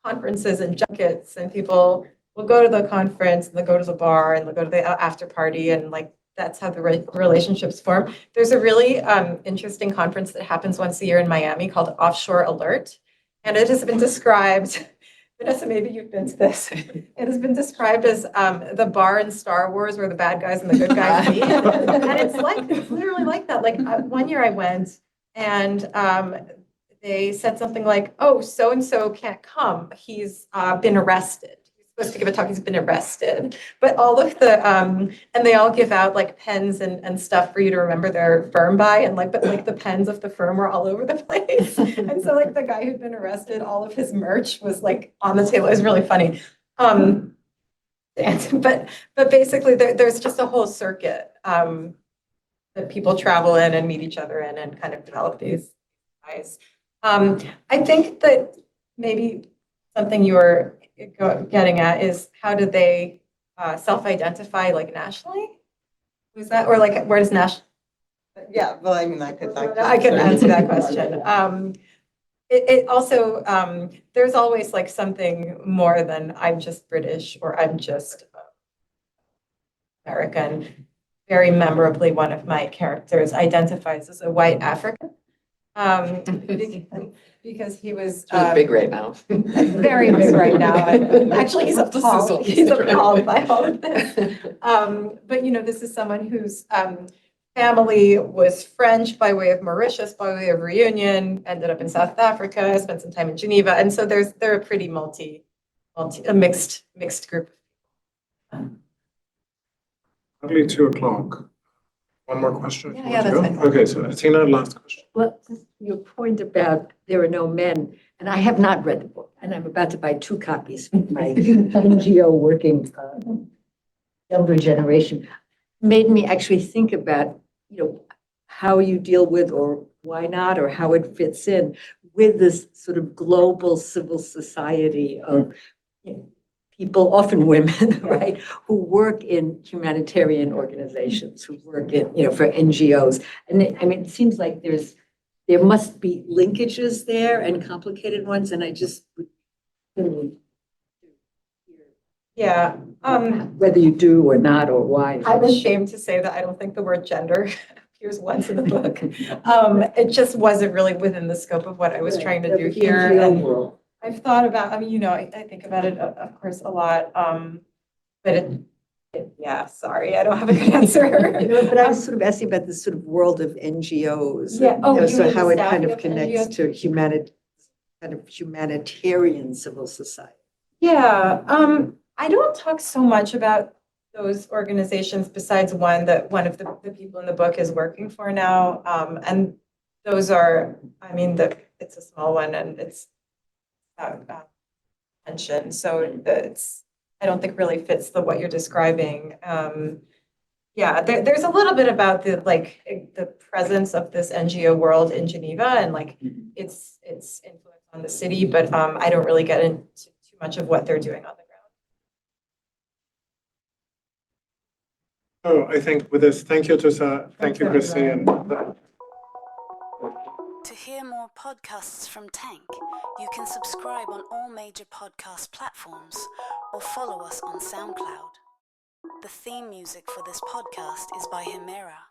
conferences and junkets, and people will go to the conference and they'll go to the bar and they'll go to the after party, and like that's how the relationships form. There's a really interesting conference that happens once a year in Miami called Offshore Alert, and it has been described, Vanessa, maybe you've been to this. It has been described as the bar in Star Wars where the bad guys and the good guys meet. And it's literally like that. Like one year I went and they said something like, oh, so-and-so can't come. He's been arrested. He's supposed to give a talk, he's been arrested. But all of the, and they all give out like pens and stuff for you to remember their firm by. And like, but like the pens of the firm were all over the place. And so like the guy who'd been arrested, all of his merch was like on the table. It was really funny. But basically there's just a whole circuit that people travel in and meet each other in and kind of develop these ties. I think that maybe something you were getting at is how do they self-identify like nationally? Was that, or like where does national? Yeah, well, I mean, I could answer that question. It also, there's always like something more than I'm just British or I'm just American. Very memorably, one of my characters identifies as a white African. Because he was It's really big right now. very big right now. And actually, he's appalled by all of this. But you know, this is someone whose family was French by way of Mauritius, by way of reunion, ended up in South Africa, spent some time in Geneva, and so they're a pretty a mixed group. Only 2:00. One more question. if you Yeah, want to that's go. fine. Okay, so Athena, last question. Well, your point about there are no men, and I have not read the book, and I'm about to buy 2 copies for my NGO working younger generation, made me actually think about, you know, how you deal with, or why not, or how it fits in with this sort of global civil society of, you know, people, often women, right, who work in humanitarian organizations, who work in, for NGOs. And it seems like there must be linkages there and complicated ones, and I just would Yeah, whether you do or not, or why. I'm ashamed to say that I don't think the word gender appears once in the book. It just wasn't really within the scope of what I was trying to do here. And I've thought about, I think about it, of course, a lot. But yeah, sorry, I don't have a good answer. But I was sort of asking about this sort of world of NGOs. Yeah, oh, you So mean how the it kind staffing of of connects NGOs? to kind of humanitarian civil society. Yeah, I don't talk so much about those organizations besides one that one of the people in the book is working for now. And those are, it's a small one and it's pension. So it's, I don't think really fits what you're describing. Yeah, there's a little bit about the presence of this NGO world in Geneva and its influence on the city, but I don't really get into too much of what they're doing on the ground. Oh, I think with this, thank you, Atossa. Thank you, Christy. And To hear more podcasts from Tank, you can subscribe on all major podcast platforms or follow us on SoundCloud. The theme music for this podcast is by Himera.